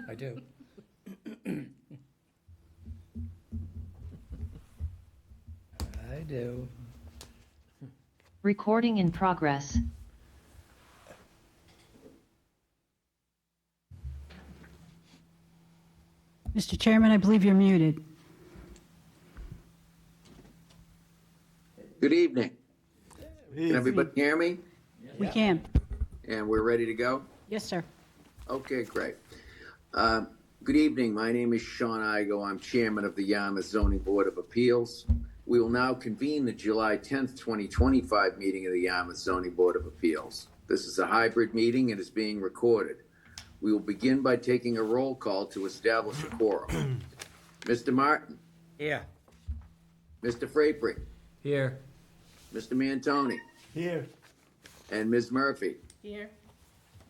I do. I do. Recording in progress. Mr. Chairman, I believe you're muted. Good evening. Can everybody hear me? We can. And we're ready to go? Yes, sir. Okay, great. Good evening. My name is Sean Igo. I'm chairman of the Yarmouth Zoning Board of Appeals. We will now convene the July 10th, 2025 meeting of the Yarmouth Zoning Board of Appeals. This is a hybrid meeting and is being recorded. We will begin by taking a roll call to establish a quorum. Mr. Martin, Here. Mr. Frapery, Here. Mr. Mantoni, Here. and Ms. Murphy. Here.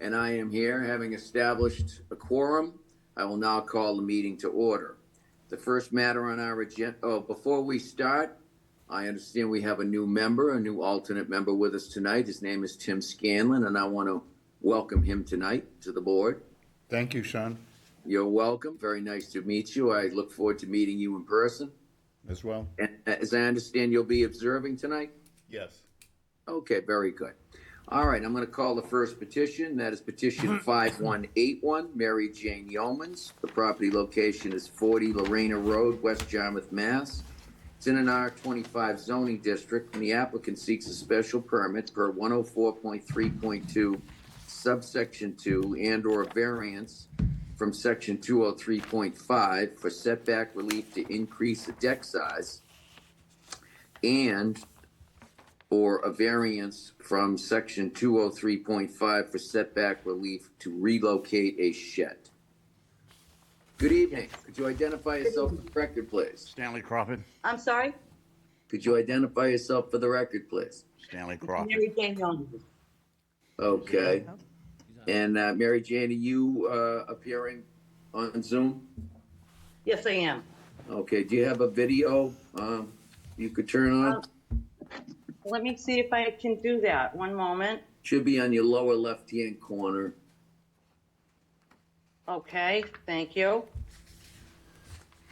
And I am here, having established a quorum. I will now call the meeting to order. The first matter on our agenda, before we start, I understand we have a new member, a new alternate member with us tonight. His name is Tim Scanlon, and I want to welcome him tonight to the board. Thank you, Sean, You're welcome. Very nice to meet you. I look forward to meeting you in person. as well. And as I understand, you'll be observing tonight? Yes. Okay, very good. All right, I'm going to call the first petition. That is petition 5181, Mary Jane Yeomans. The property location is 40 Lorena Road, West Yarmouth, Mass. It's in an R25 zoning district, and the applicant seeks a special permit per 104.3.2 subsection 2 and/or variance from section 203.5 for setback relief to increase the deck size and or a variance from section 203.5 for setback relief to relocate a shed. Good evening. Could you identify yourself for the record, please? Stanley Crawford. I'm sorry? Could you identify yourself for the record, please? Stanley Crawford. Mary Jane Yeomans. Okay. And Mary Jane, are you appearing on Zoom? Yes, I am. Okay. Do you have a video you could turn on? Let me see if I can do that. One moment. Should be on your lower left-hand corner. Okay, thank you.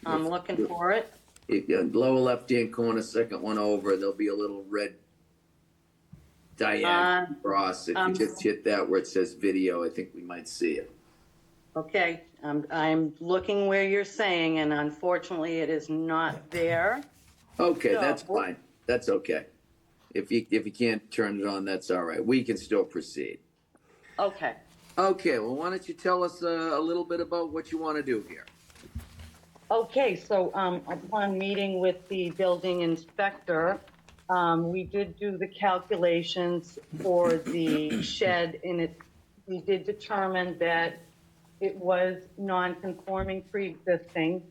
I'm looking for it. Lower left-hand corner, second one over, there'll be a little red diagonal cross. If you just hit that where it says video, I think we might see it. Okay, I'm looking where you're saying, and unfortunately, it is not there. Okay, So- that's fine. That's okay. If you can't turn it on, that's all right. We can still proceed. Okay. Okay, well, why don't you tell us a little bit about what you want to do here? Okay, so upon meeting with the building inspector, we did do the calculations for the shed, and we did determine that it was non-conforming pre-existing,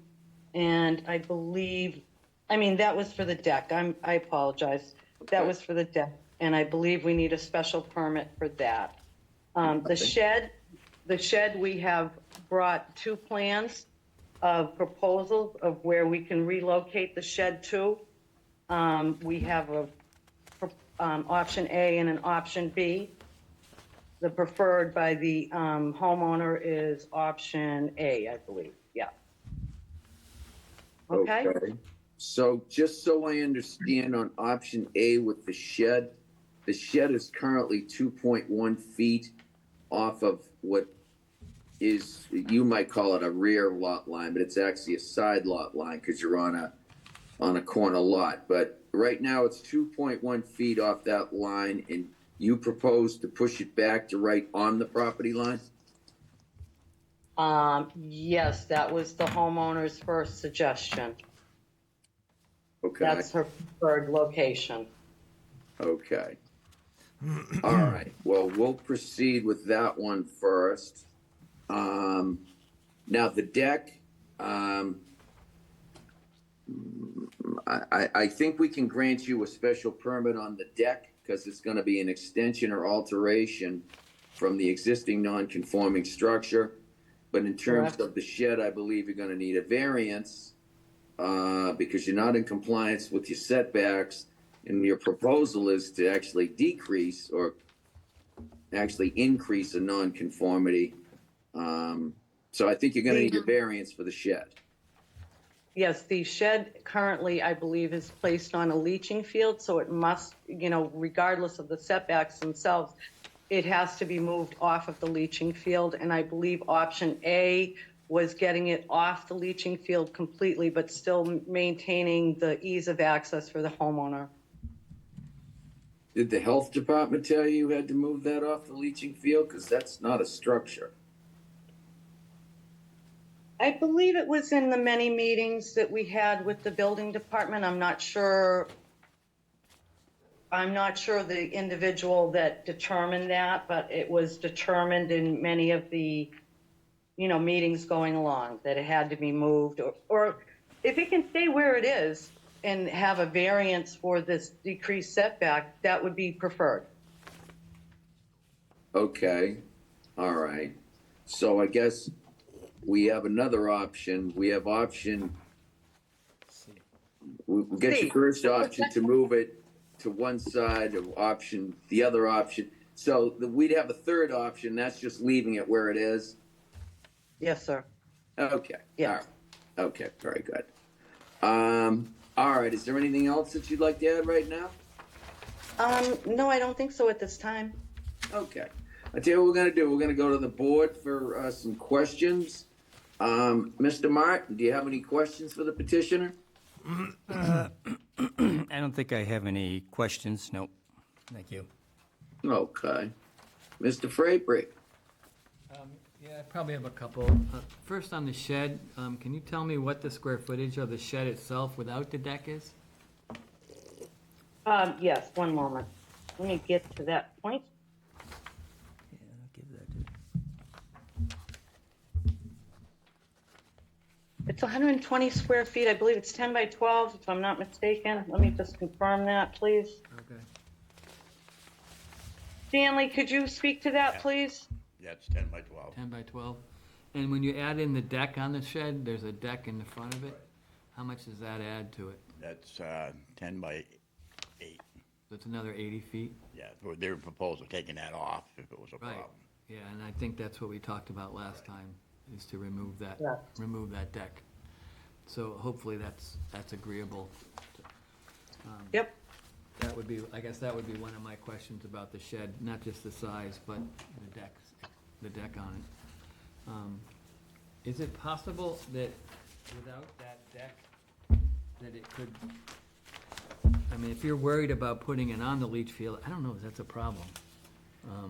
and I believe, that was for the deck. I apologize. That was for the deck, and I believe we need a special permit for that. The shed, we have brought two plans of proposals of where we can relocate the shed to. We have option A and an option B. The preferred by the homeowner is option A, I believe. Yeah. Okay. So just so I understand, on option A with the shed is currently 2.1 feet off of what is, you might call it a rear lot line, but it's actually a side lot line because you're on a corner lot. But right now it's 2.1 feet off that line, and you propose to push it back to right on the property line? Yes, that was the homeowner's first suggestion. Okay. That's her preferred location. Okay. All right. Well, we'll proceed with that one first. Now the deck, I think we can grant you a special permit on the deck because it's going to be an extension or alteration from the existing non-conforming structure. But in terms of the shed, I believe you're going to need a variance because you're not in compliance with your setbacks, and your proposal is to actually decrease or actually increase a non-conformity So I think you're gonna need a variance for the shed. Yes, the shed currently, I believe, is placed on a leaching field, so it must, regardless of the setbacks themselves, it has to be moved off of the leaching field. And I believe option A was getting it off the leaching field completely, but still maintaining the ease of access for the homeowner. Did the health department tell you had to move that off the leaching field? Because that's not a structure. I believe it was in the many meetings that we had with the building department. I'm not sure the individual that determined that, but it was determined in many of the, meetings going along that it had to be moved, or if it can stay where it is and have a variance for this decreased setback, that would be preferred. Okay, all right. So I guess we have another option. We have option, we'll get your first option to move it to one side of option, the other option. So we'd have a third option, that's just leaving it where it is. Yes, sir. Okay. Yeah. All right. Okay, very good. All right, is there anything else that you'd like to add right now? No, I don't think so at this time. Okay. I tell you what we're gonna do. We're gonna go to the board for some questions. Mr. Martin, do you have any questions for the petitioner? I don't think I have any questions. Nope. Thank you. Okay. Mr. Frapery? Yeah, I probably have a couple. First on the shed, can you tell me what the square footage of the shed itself without the deck is? Yes, one moment. Let me get to that point. Yeah, I'll give that to. It's 120 square feet. I believe it's 10 by 12, if I'm not mistaken. Let me just confirm that, please. Okay. Stanley, could you speak to that, please? Yeah, it's 10 by 12. 10 by 12. And when you add in the deck on the shed, there's a deck in the front of it. How much does that add to it? That's 10 by 8. So it's another 80 feet? Yeah, they were proposing taking that off if it was a Right. problem. Yeah, and I think that's what we talked about last time, is to remove that, Yeah. remove that deck. So hopefully that's agreeable. Yep. That would be, I guess that would be one of my questions about the shed, not just the size, but the deck on it. Is it possible that without that deck, that it could, I mean, if you're worried about putting it on the leach field, I don't know if that's a problem.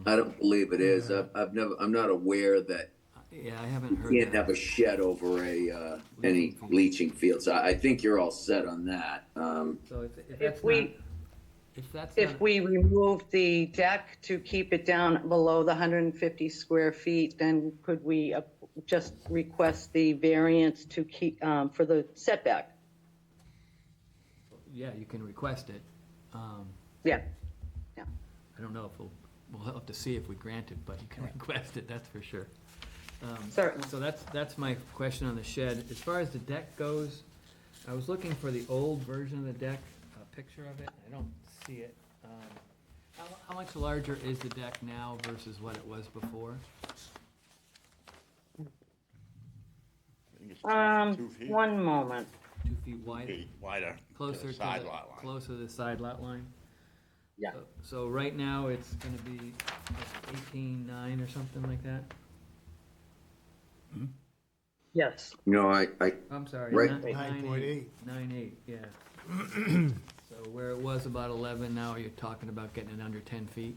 I don't believe it is. I'm not aware that Yeah, I haven't heard you can't that. have a shed over any leaching fields. I think you're all set on that. So if that's If we, not, if that's if not, we remove the deck to keep it down below the 150 square feet, then could we just request the variance to keep, for the setback? yeah, you can request it. Yeah. I don't know if we'll have to see if we grant it, but you can request it, that's for sure. Certainly. So that's my question on the shed. As far as the deck goes, I was looking for the old version of the deck, a picture of it. I don't see it. How much larger is the deck now versus what it was before? I think it's 2 feet. One moment. 2 feet wide? Feet wider to Closer the to side the, lot line. closer to the side lot line? Yeah. So right now, it's gonna be 18.9 or something like that? Yes. No, I'm sorry. Right. 9.8. 9.8, yeah. So where it was about 11, now you're talking about getting it under 10 feet?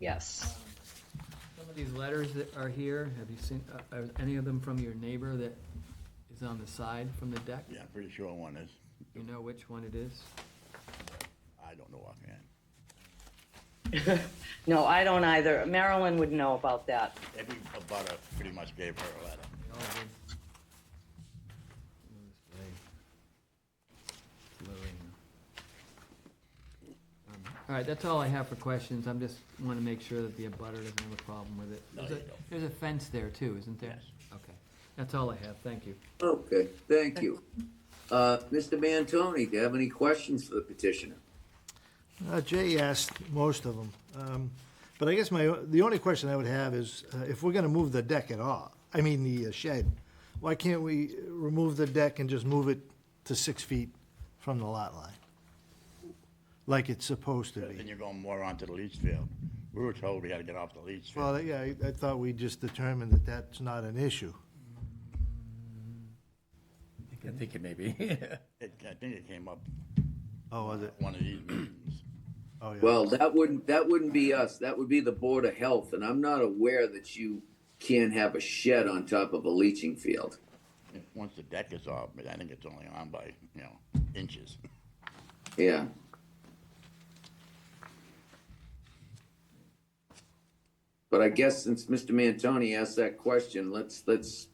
Yes. Some of these letters that are here, have you seen, are any of them from your neighbor that is on the side from the deck? Yeah, I'm pretty sure one is. You know which one it is? I don't know offhand. No, I don't either. Marilyn would know about that. Every abutter pretty much gave her a letter. They all did. All right, that's all I have for questions. I'm just want to make sure that the abutter doesn't have a problem with it. No, There's you a- don't. There's a fence there too, isn't there? Yes. Okay, that's all I have. Thank you. okay, thank you. Mr. Mantoni, do you have any questions for the petitioner? Jay asked most of them, But I guess the only question I would have is, if we're gonna move the deck at all, I mean the shed, why can't we remove the deck and just move it to 6 feet from the lot line? Like it's supposed to Then be. you're going more onto the leach field. We were told we had to get off the leach field. Well, yeah, I thought we just determined that that's not an issue. I think it may be. I think it came up Oh, was it? one of these meetings. Oh, yeah. Well, that wouldn't be us. That would be the Board of Health, and I'm not aware that you can't have a shed on top of a leaching field. Once the deck is off, but I think it's only on by, inches. Yeah. But I guess since Mr. Mantoni asked that question, let's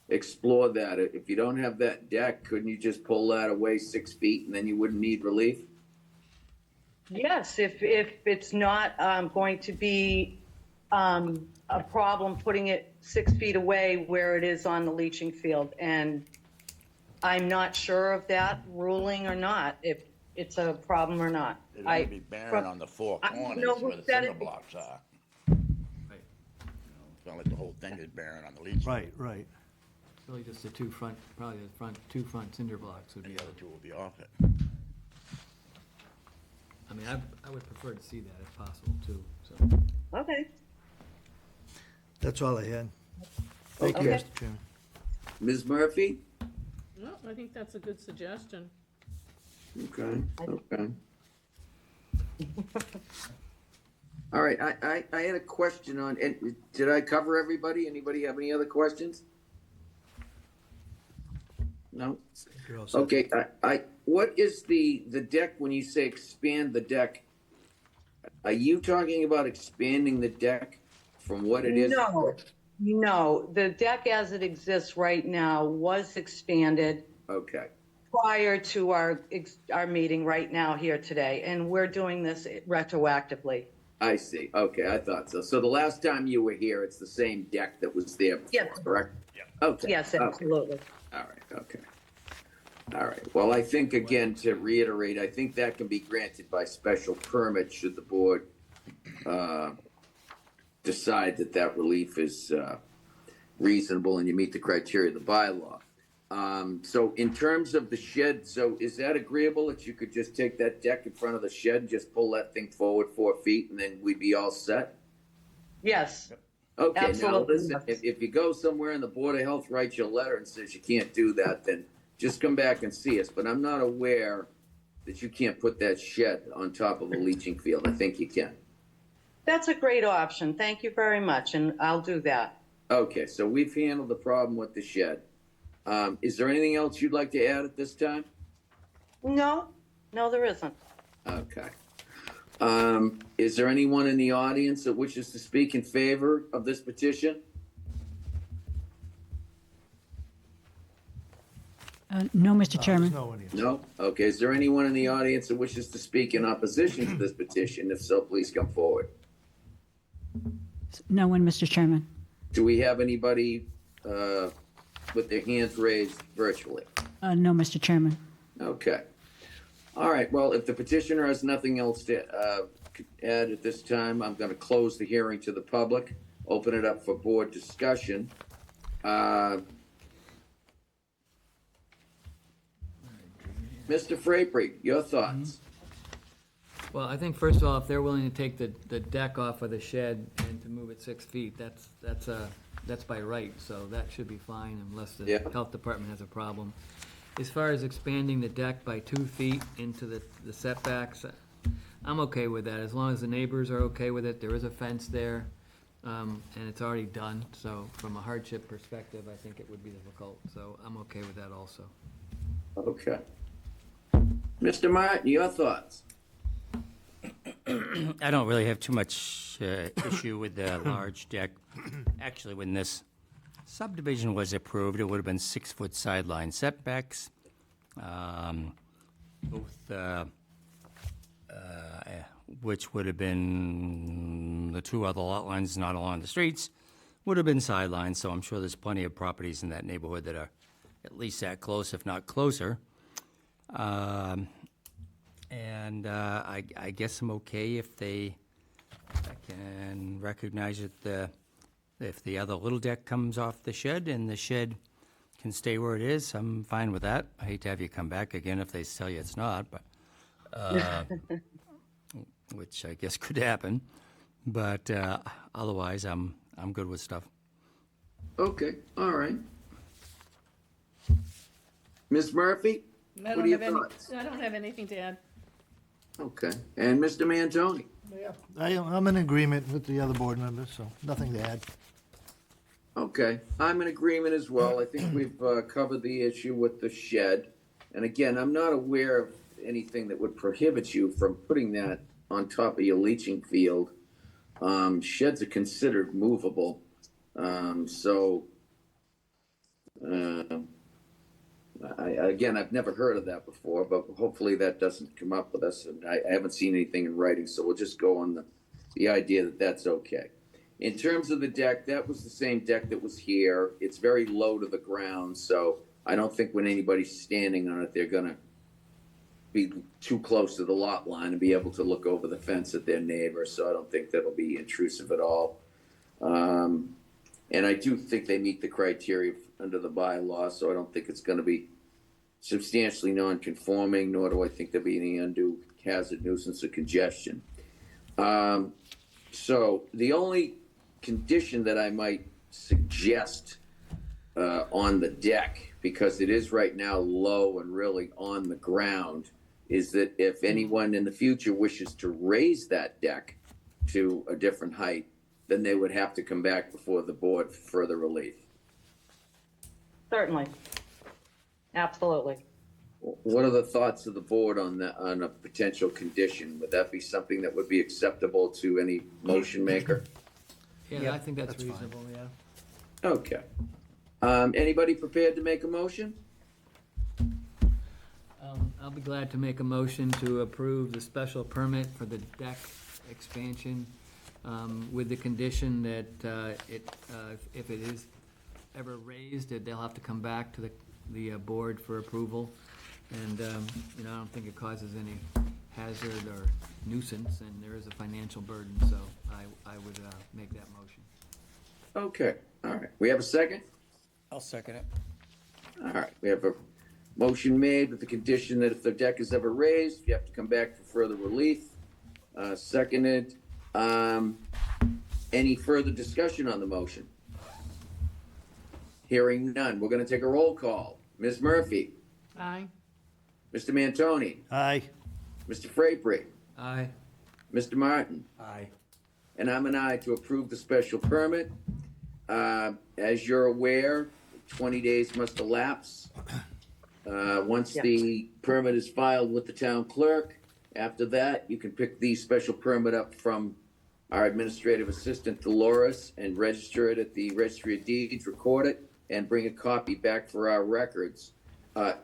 explore that. If you don't have that deck, couldn't you just pull that away 6 feet and then you wouldn't need relief? Yes, if it's not going to be a problem putting it 6 feet away where it is on the leaching field. And I'm not sure of that ruling or not, if it's a problem or not. It's gonna be bearing on the four I don't corners know who where the said cinder it. blocks are. Right. It's not like the whole thing is bearing on the leach field. Right, right. Really just the probably the two front cinder blocks would be, And the other two will be off it. I mean, I would prefer to see that if possible too, so. Okay, That's all I had. Thank you, Okay. Mr. Chairman. Ms. Murphy? No, I think that's a good suggestion. Okay, okay. All right, I had a question on, and did I cover everybody? Anybody have any other questions? No? You're all set. Okay, what is the deck, when you say expand the deck? Are you talking about expanding the deck from what it is? no, the deck as it exists right now was expanded Okay, prior to our meeting right now here today, and we're doing this retroactively. I see. Okay, I thought so. So the last time you were here, it's the same deck that was there before, Yes. correct? Yeah. Okay. Yes, okay. absolutely. All right, okay. All right, well, I think, again, to reiterate, I think that can be granted by special permit should the board decide that that relief is reasonable and you meet the criteria of the bylaw. So in terms of the shed, so is that agreeable that you could just take that deck in front of the shed and just pull that thing forward 4 feet and then we'd be all set? Yes, Okay, now Absolutely, listen, yes. if you go somewhere and the Board of Health writes you a letter and says you can't do that, then just come back and see us. But I'm not aware that you can't put that shed on top of a leaching field. I think you can. that's a great option. Thank you very much, and I'll do that. Okay, so we've handled the problem with the shed. Is there anything else you'd like to add at this time? No, there isn't. Okay. Is there anyone in the audience that wishes to speak in favor of this petition? No, Mr. There's Chairman. no one here. No? Okay, is there anyone in the audience that wishes to speak in opposition to this petition? If so, please come forward. No one, Mr. Chairman. Do we have anybody with their hands raised virtually? No, Mr. Chairman. Okay. All right, well, if the petitioner has nothing else to add at this time, I'm going to close the hearing to the public, open it up for board discussion. Mr. Frapery, your thoughts? Well, I think first of all, if they're willing to take the deck off of the shed and to move it 6 feet, that's by right, so that should be fine unless the Yeah. health department has a problem. As far as expanding the deck by 2 feet into the setbacks, I'm okay with that, as long as the neighbors are okay with it. There is a fence there, and it's already done, so from a hardship perspective, I think it would be difficult, so I'm okay with that also. Okay. Mr. Martin, your thoughts? I don't really have too much issue with the large deck. Actually, when this subdivision was approved, it would have been 6-foot sideline setbacks. Both, which would have been the two other lot lines not along the streets, would have been sidelines, so I'm sure there's plenty of properties in that neighborhood that are at least that close, if not closer. And I guess I'm okay if they I can recognize that if the other little deck comes off the shed and the shed can stay where it is, I'm fine with that. I hate to have you come back again if they tell you it's not, but, which I guess could happen. But otherwise, I'm good with stuff. Okay, all right. Ms. Murphy? I What are your don't have any, thoughts? I don't have anything to add. Okay, and Mr. Mantoni? I'm in agreement with the other board members, so nothing to add. Okay, I'm in agreement as well. I think we've covered the issue with the shed. And again, I'm not aware of anything that would prohibit you from putting that on top of your leaching field. Sheds are considered movable. Again, I've never heard of that before, but hopefully that doesn't come up with us. And I haven't seen anything in writing, so we'll just go on the idea that that's okay. In terms of the deck, that was the same deck that was here. It's very low to the ground, so I don't think when anybody's standing on it, they're gonna be too close to the lot line and be able to look over the fence at their neighbor, so I don't think that'll be intrusive at all. And I do think they meet the criteria under the bylaw, so I don't think it's gonna be substantially non-conforming, nor do I think there'll be any undue hazard, nuisance, or congestion. So the only condition that I might suggest on the deck, because it is right now low and really on the ground, is that if anyone in the future wishes to raise that deck to a different height, then they would have to come back before the board for further relief. Certainly. Absolutely. What are the thoughts of the board on that, on a potential condition? Would that be something that would be acceptable to any motion maker? Yeah, I think that's that's fine. reasonable, yeah. Okay. Anybody prepared to make a motion? I'll be glad to make a motion to approve the special permit for the deck expansion, with the condition that if it is ever raised, that they'll have to come back to the board for approval. And, I don't think it causes any hazard or nuisance, and there is a financial burden, so I would make that motion. Okay, all right. We have a second? I'll second it. All right, we have a motion made with the condition that if the deck is ever raised, you have to come back for further relief. Seconded. Any further discussion on the motion? Hearing none. We're gonna take a roll call. Ms. Murphy, Aye. Mr. Mantoni, Aye. Mr. Frapery, Aye. Mr. Martin, Aye. and I'm an aye to approve the special permit. As you're aware, 20 days must elapse. Once Yes. the permit is filed with the town clerk, after that, you can pick the special permit up from our administrative assistant Dolores and register it at the Registry of Deeds, record it, and bring a copy back for our records.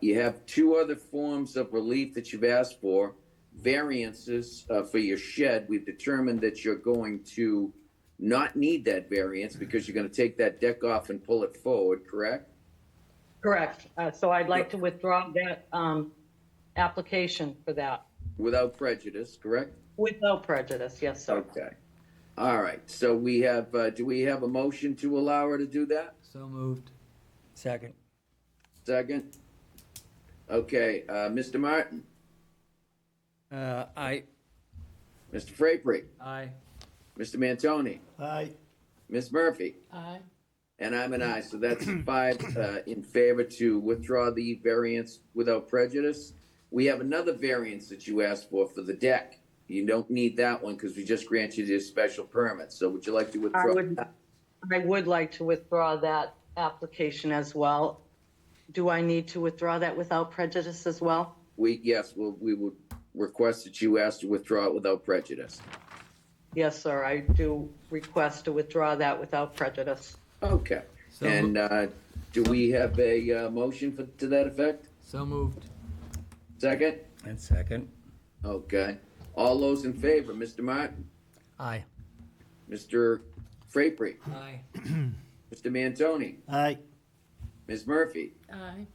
You have two other forms of relief that you've asked for. Variances for your shed. We've determined that you're going to not need that variance because you're going to take that deck off and pull it forward, correct? Correct. So I'd like to withdraw that application for that Without prejudice, correct? without prejudice. Yes, sir. Okay. All right. So we have, do we have a motion to allow her to do that? So moved. Second. Second? Okay, Mr. Martin, Aye. Mr. Frapery, Aye. Mr. Mantoni, Aye. Ms. Murphy, Aye. and I'm an aye. So that's five in favor to withdraw the variance without prejudice. We have another variance that you asked for the deck. You don't need that one because we just granted you a special permit. So would you like to withdraw? I would like to withdraw that application as well. Do I need to withdraw that without prejudice as well? Yes, we would request that you ask to withdraw it without prejudice. Yes, sir. I do request to withdraw that without prejudice. Okay. So And do we have a motion to that effect? So moved. Second? And second. Okay. All those in favor, Mr. Martin, Aye. Mr. Frapery, Aye. Mr. Mantoni, Aye. Ms. Murphy, Aye.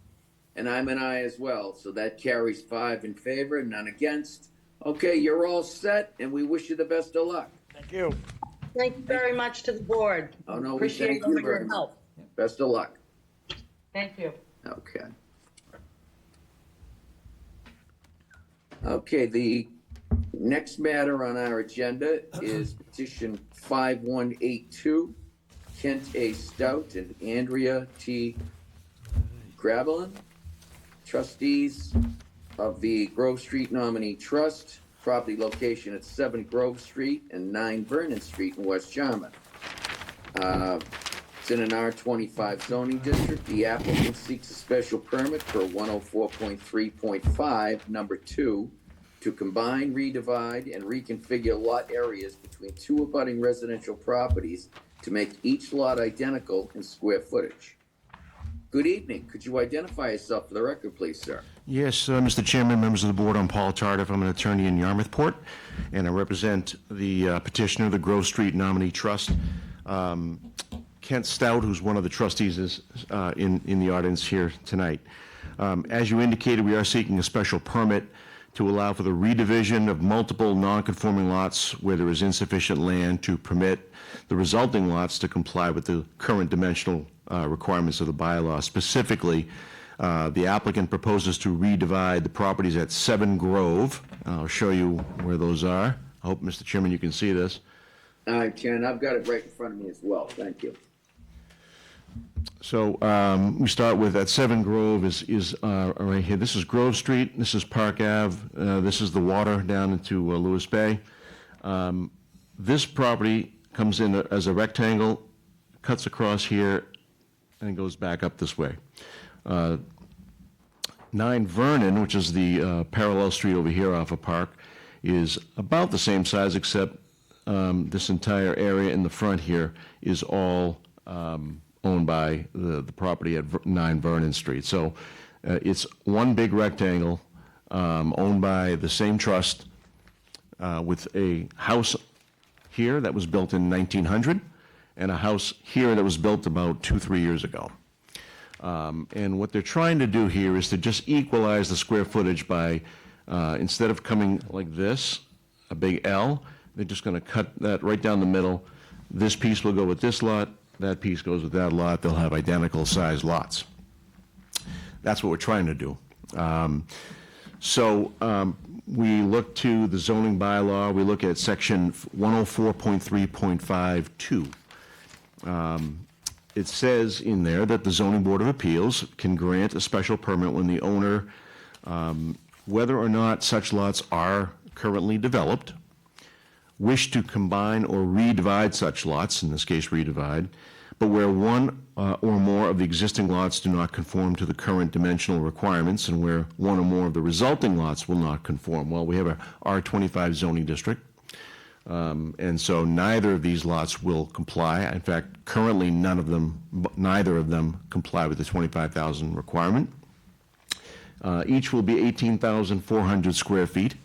and I'm an aye as well. So that carries 5 in favor, none against. Okay, you're all set, and we wish you the best of luck. Thank you. Thank you very much to the board. Oh, no, we Appreciate thank all you of your very much. help. Best of luck. Thank you. Okay. Okay, the next matter on our agenda is petition 5182, Kent A. Stout and Andrea T. Gravelin, trustees of the Grove Street Nominee Trust, property location at 7 Grove Street and 9 Vernon Street in West Yarmouth. It's in an R25 zoning district. The applicant seeks a special permit for 104.3.5, number 2, to combine, redivide, and reconfigure lot areas between 2 abutting residential properties to make each lot identical in square footage. Good evening. Could you identify yourself for the record, please, sir? Yes, Mr. Chairman, members of the board, I'm Paul Tardif. I'm an attorney in Yarmouthport, and I represent the petitioner, the Grove Street Nominee Trust. Kent Stout, who's one of the trustees, is in the audience here tonight. As you indicated, we are seeking a special permit to allow for the redivision of multiple non-conforming lots where there is insufficient land to permit the resulting lots to comply with the current dimensional requirements of the bylaw. Specifically, the applicant proposes to redivide the properties at 7 Grove. I'll show you where those are. I hope, Mr. Chairman, you can see this. All right, Ken, I've got it right in front of me as well. Thank you. So we start with at 7 Grove is right here. This is Grove Street. This is Park Ave. This is the water down into Lewis Bay. This property comes in as a rectangle, cuts across here, and goes back up this way. 9 Vernon, which is the parallel street over here off of Park, is about the same size, except this entire area in the front here is all owned by the property at 9 Vernon Street. So it's one big rectangle owned by the same trust with a house here that was built in 1900 and a house here that was built about 2-3 years ago. And what they're trying to do here is to just equalize the square footage by, instead of coming like this, a big L, they're just going to cut that right down the middle. This piece will go with this lot, that piece goes with that lot. They'll have identical sized lots. That's what we're trying to do. We look to the zoning bylaw. We look at section 104.3.52. It says in there that the Zoning Board of Appeals can grant a special permit when the owner, whether or not such lots are currently developed, wish to combine or redivide such lots, in this case redivide, but where one or more of the existing lots do not conform to the current dimensional requirements and where one or more of the resulting lots will not conform. Well, we have a R25 zoning district, and so neither of these lots will comply. In fact, currently neither of them comply with the 25,000 requirement. Each will be 18,400 square feet.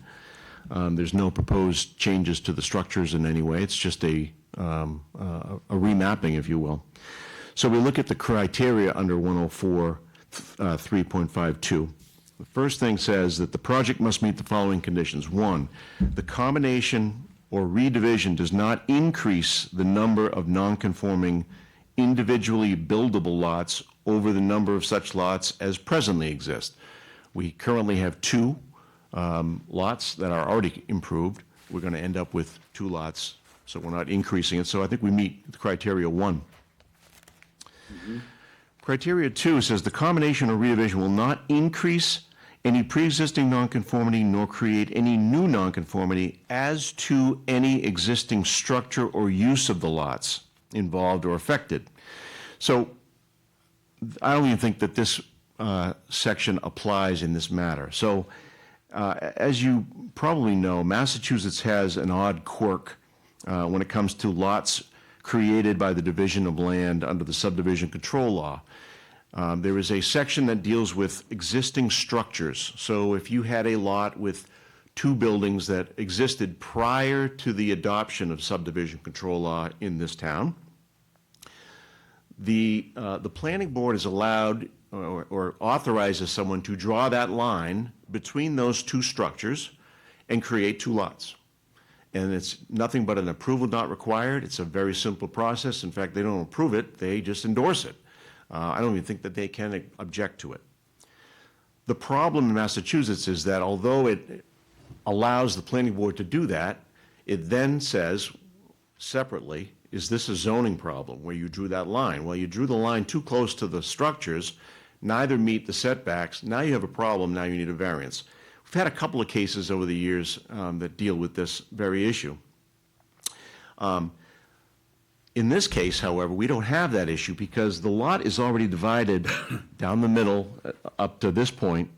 There's no proposed changes to the structures in any way. It's just a remapping, if you will. So we look at the criteria under 104.3.52. The first thing says that the project must meet the following conditions. 1, the combination or redivision does not increase the number of non-conforming individually buildable lots over the number of such lots as presently exist. We currently have 2 lots that are already improved. We're going to end up with 2 lots, so we're not increasing it. So I think we meet the criteria 1. Criteria 2 says the combination or redivision will not increase any pre-existing nonconformity nor create any new nonconformity as to any existing structure or use of the lots involved or affected. So I don't even think that this section applies in this matter. So as you probably know, Massachusetts has an odd quirk when it comes to lots created by the division of land under the subdivision control law. There is a section that deals with existing structures. So if you had a lot with 2 buildings that existed prior to the adoption of subdivision control law in this town, the planning board is allowed or authorizes someone to draw that line between those 2 structures and create 2 lots. and it's nothing but an approval not required. It's a very simple process. In fact, they don't approve it, they just endorse it. I don't even think that they can object to it. The problem in Massachusetts is that although it allows the planning board to do that, it then says separately, is this a zoning problem where you drew that line? Well, you drew the line too close to the structures, neither meet the setbacks, now you have a problem, now you need a variance. We've had a couple of cases over the years that deal with this very issue. In this case, however, we don't have that issue because the lot is already divided down the middle up to this point,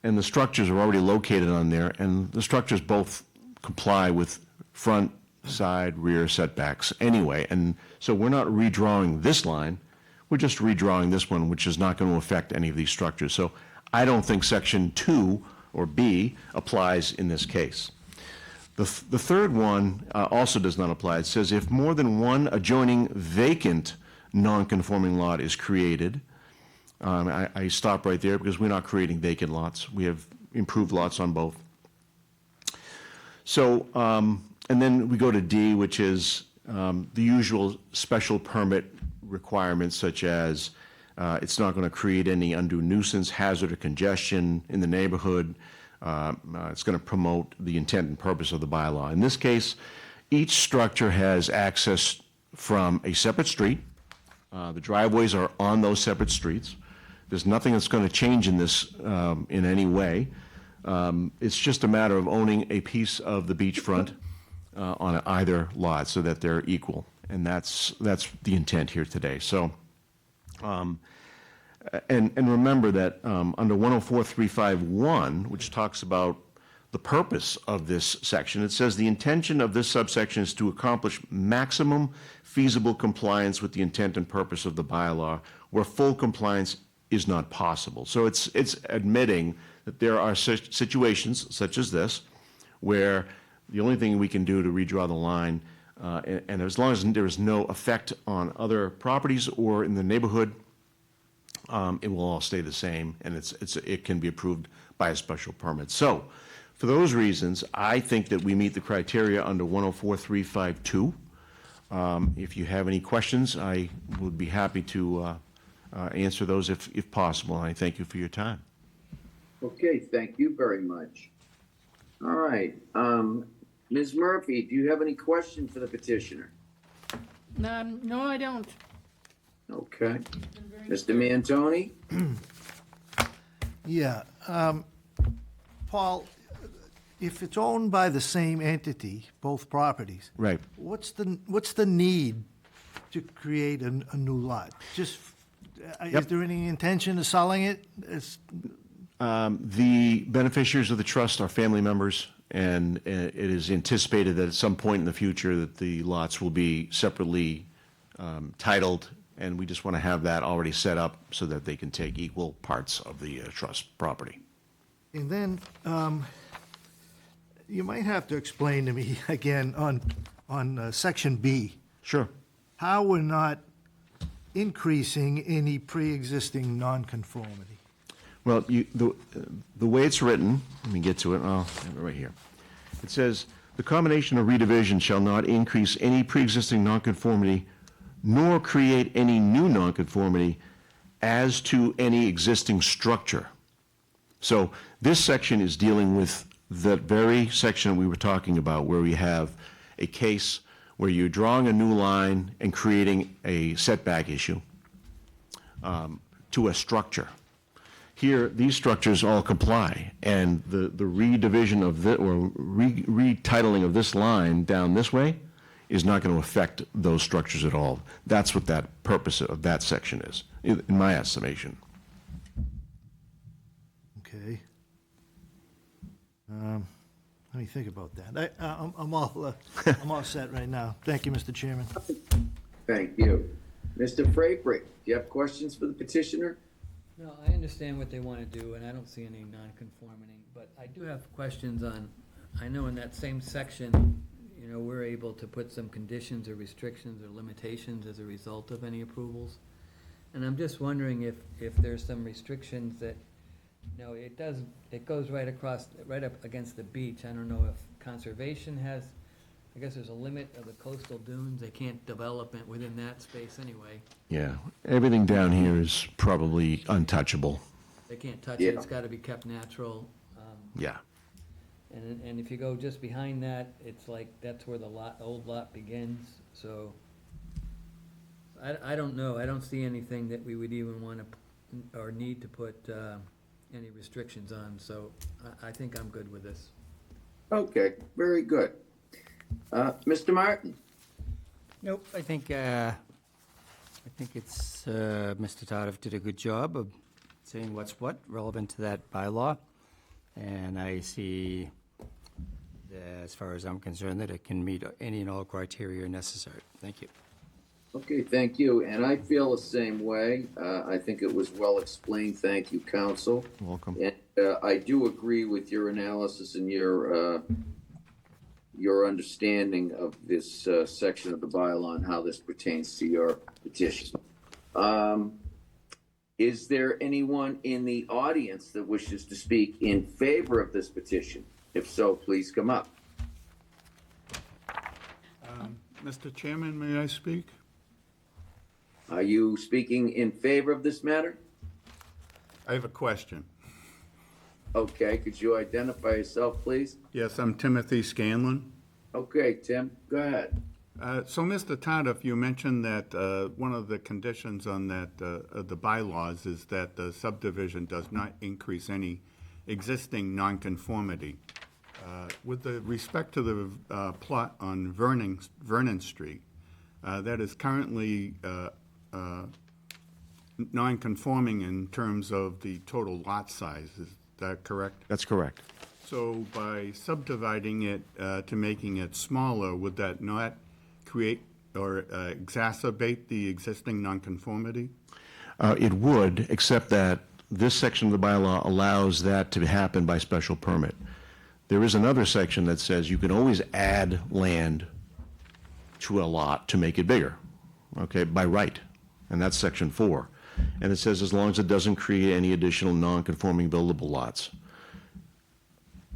and the structures are already located on there, and the structures both comply with front, side, rear setbacks anyway. And so we're not redrawing this line, we're just redrawing this one, which is not going to affect any of these structures. So I don't think Section 2 or B applies in this case. The third one also does not apply. It says if more than one adjoining vacant non-conforming lot is created, I stop right there because we're not creating vacant lots. We have improved lots on both. So, and then we go to D, which is the usual special permit requirements, such as it's not going to create any undue nuisance, hazard, or congestion in the neighborhood. It's going to promote the intent and purpose of the bylaw. In this case, each structure has access from a separate street. The driveways are on those separate streets. There's nothing that's going to change in this in any way. It's just a matter of owning a piece of the beachfront on either lot so that they're equal. And that's the intent here today. So, and remember that under 104.351, which talks about the purpose of this section, it says the intention of this subsection is to accomplish maximum feasible compliance with the intent and purpose of the bylaw where full compliance is not possible. So it's admitting that there are situations such as this where the only thing we can do to redraw the line, and as long as there is no effect on other properties or in the neighborhood, it will all stay the same, and it can be approved by a special permit. So, for those reasons, I think that we meet the criteria under 104.352. If you have any questions, I would be happy to answer those if possible, and I thank you for your time. Okay, thank you very much. All right, Ms. Murphy, do you have any questions for the petitioner? No, I don't. Okay. Mr. Mantoni? Yeah, Paul, if it's owned by the same entity, both properties. Right. What's the need to create a new lot? Just, is there any intention of selling it? The beneficiaries of the trust are family members, and it is anticipated that at some point in the future that the lots will be separately titled, and we just want to have that already set up so that they can take equal parts of the trust property. And then, you might have to explain to me again on Section B, Sure. how we're not increasing any pre-existing nonconformity. Well, the way it's written, let me get to it, I'll have it right here. It says, "The combination of redivision shall not increase any pre-existing nonconformity nor create any new nonconformity as to any existing structure." So this section is dealing with that very section we were talking about, where we have a case where you're drawing a new line and creating a setback issue to a structure. Here, these structures all comply, and the redivision of the, or retitling of this line down this way is not going to affect those structures at all. That's what that purpose of that section is, in my estimation. Okay. Let me think about that. I'm all set right now. Thank you, Mr. Chairman. Thank you. Mr. Frabrick, do you have questions for the petitioner? No, I understand what they want to do, and I don't see any nonconformity, but I do have questions on, I know in that same section, you know, we're able to put some conditions or restrictions or limitations as a result of any approvals. And I'm just wondering if there's some restrictions that, you know, it goes right across, right up against the beach. I don't know conservation has, I guess there's a limit of the coastal dunes. They can't develop it within that space anyway. Yeah, everything down here is probably untouchable. They can't touch Yeah. it. It's gotta be kept natural. Yeah. And if you go just behind that, it's like, that's where the old lot begins, so. I don't know. I don't see anything that we would even wanna, or need to put, any restrictions on, so I think I'm good with this. Okay, very good. Mr. Martin? Nope, I think it's, Mr. Tardif did a good job of saying what's what relevant to that bylaw. And I see, as far as I'm concerned, that it can meet any and all criteria necessary. Thank you. Okay, thank you, and I feel the same way. I think it was well explained. Thank you, counsel. Welcome. And I do agree with your analysis and your understanding of this section of the bylaw and how this pertains to your petition. Is there anyone in the audience that wishes to speak in favor of this petition? If so, please come up. Mr. Chairman, may I speak? Are you speaking in favor of this matter? I have a question. Okay, could you identify yourself, please? Yes, I'm Timothy Scanlon. Okay, Tim, go ahead. So, Mr. Tardif, you mentioned that one of the conditions on that, the bylaws is that the subdivision does not increase any existing nonconformity. With the respect to the plot on Vernon Street, that is currently non-conforming in terms of the total lot size, is that correct? That's correct. So by subdividing it to making it smaller, would that not create or exacerbate the existing nonconformity? It would, except that this section of the bylaw allows that to happen by special permit. There is another section that says you can always add land to a lot to make it bigger, okay, by right, and that's section 4. And it says as long as it doesn't create any additional non-conforming buildable lots.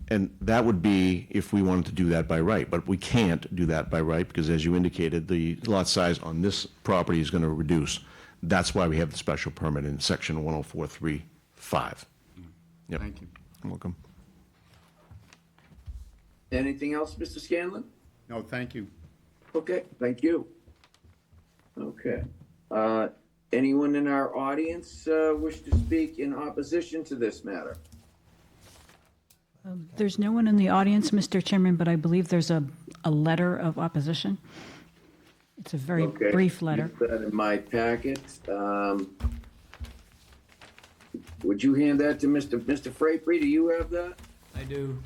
And that would be if we wanted to do that by right, but we can't do that by right because, as you indicated, the lot size on this property is going to reduce. That's why we have the special permit in section 104.3.5. Yep. Thank you. You're welcome. Anything else, Mr. Scanlon? No, thank you. Okay, thank you. Okay. Anyone in our audience wish to speak in opposition to this matter? There's no one in the audience, Mr. Chairman, but I believe there's a letter of opposition. It's a very Okay, brief letter. get that in my packet. Would you hand that to Mr. Frapery? Do you have that? I do.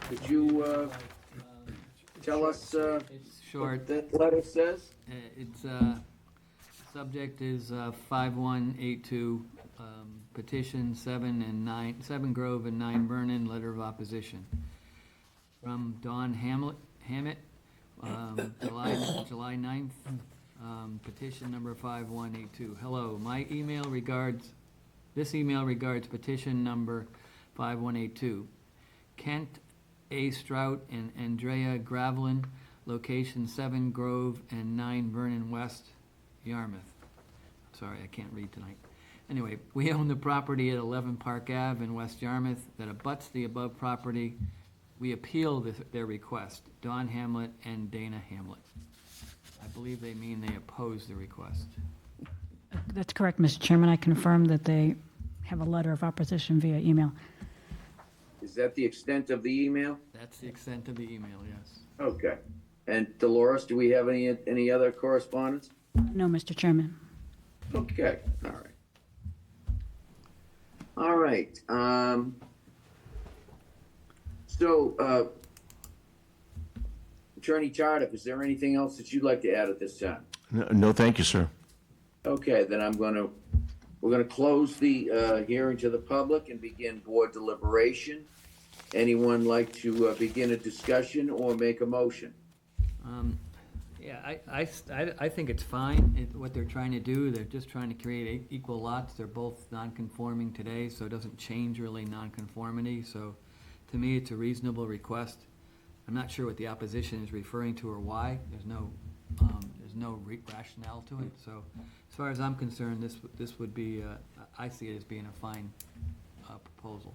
Could you tell us It's short. what that letter says? It's, subject is 5182, petition 7 Grove and 9 Vernon, letter of opposition. From Don Hammett, July 9th, petition number 5182. Hello, this email regards petition number 5182. Kent A. Strout and Andrea Gravelin, location 7 Grove and 9 Vernon West, Yarmouth. Sorry, I can't read tonight. Anyway, we own the property at 11 Park Ave in West Yarmouth that abuts the above property. We appeal their request, Don Hamlet and Dana Hamlet. I believe they mean they oppose the request. That's correct, Mr. Chairman. I confirm that they have a letter of opposition via email. Is that the extent of the email? That's the extent of the email, yes. Okay. And Dolores, do we have any other correspondence? No, Mr. Chairman. Okay, all right. All right, so, Attorney Tardif, is there anything else that you'd like to add at this time? No, thank you, sir. Okay, then we're gonna close the, hearing to the public and begin board deliberation. Anyone like to, begin a discussion or make a motion? Yeah, I think it's fine, what they're trying to do. They're just trying to create equal lots. They're both non-conforming today, so it doesn't change really non-conformity. So to me, it's a reasonable request. I'm not sure what the opposition is referring to or why. There's no rationale to it. So as far as I'm concerned, this would be, I see it as being a fine proposal.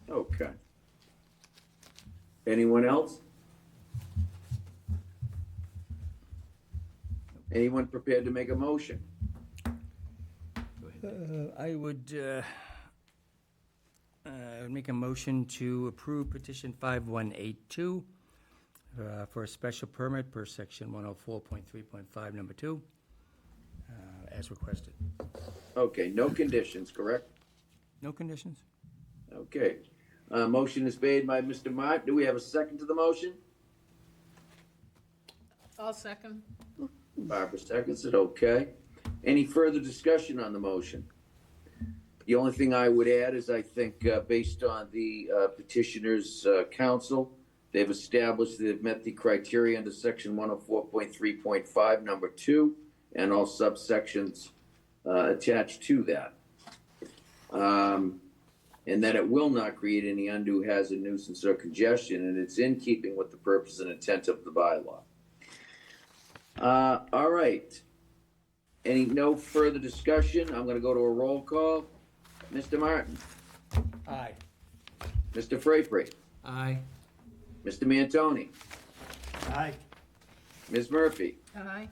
Okay. Anyone else? Anyone prepared to make a motion? I would make a motion to approve petition 5182 for a special permit per section 104.3.5, number 2, as requested. Okay, no conditions, correct? No conditions? Okay. Motion is made by Mr. Martin. Do we have a second to the motion? I'll second. Barbara seconds it, okay. Any further discussion on the motion? The only thing I would add is I think, based on the petitioner's counsel, they've established they've met the criteria under section 104.3.5, number 2, and all subsections attached to that. And that it will not create any undue hazard, nuisance, or congestion, and it's in keeping with the purpose and intent of the bylaw. All right. No further discussion? I'm gonna go to a roll call. Mr. Martin? Aye. Mr. Frapery? Aye. Mr. Mantoni? Aye. Ms. Murphy? Aye.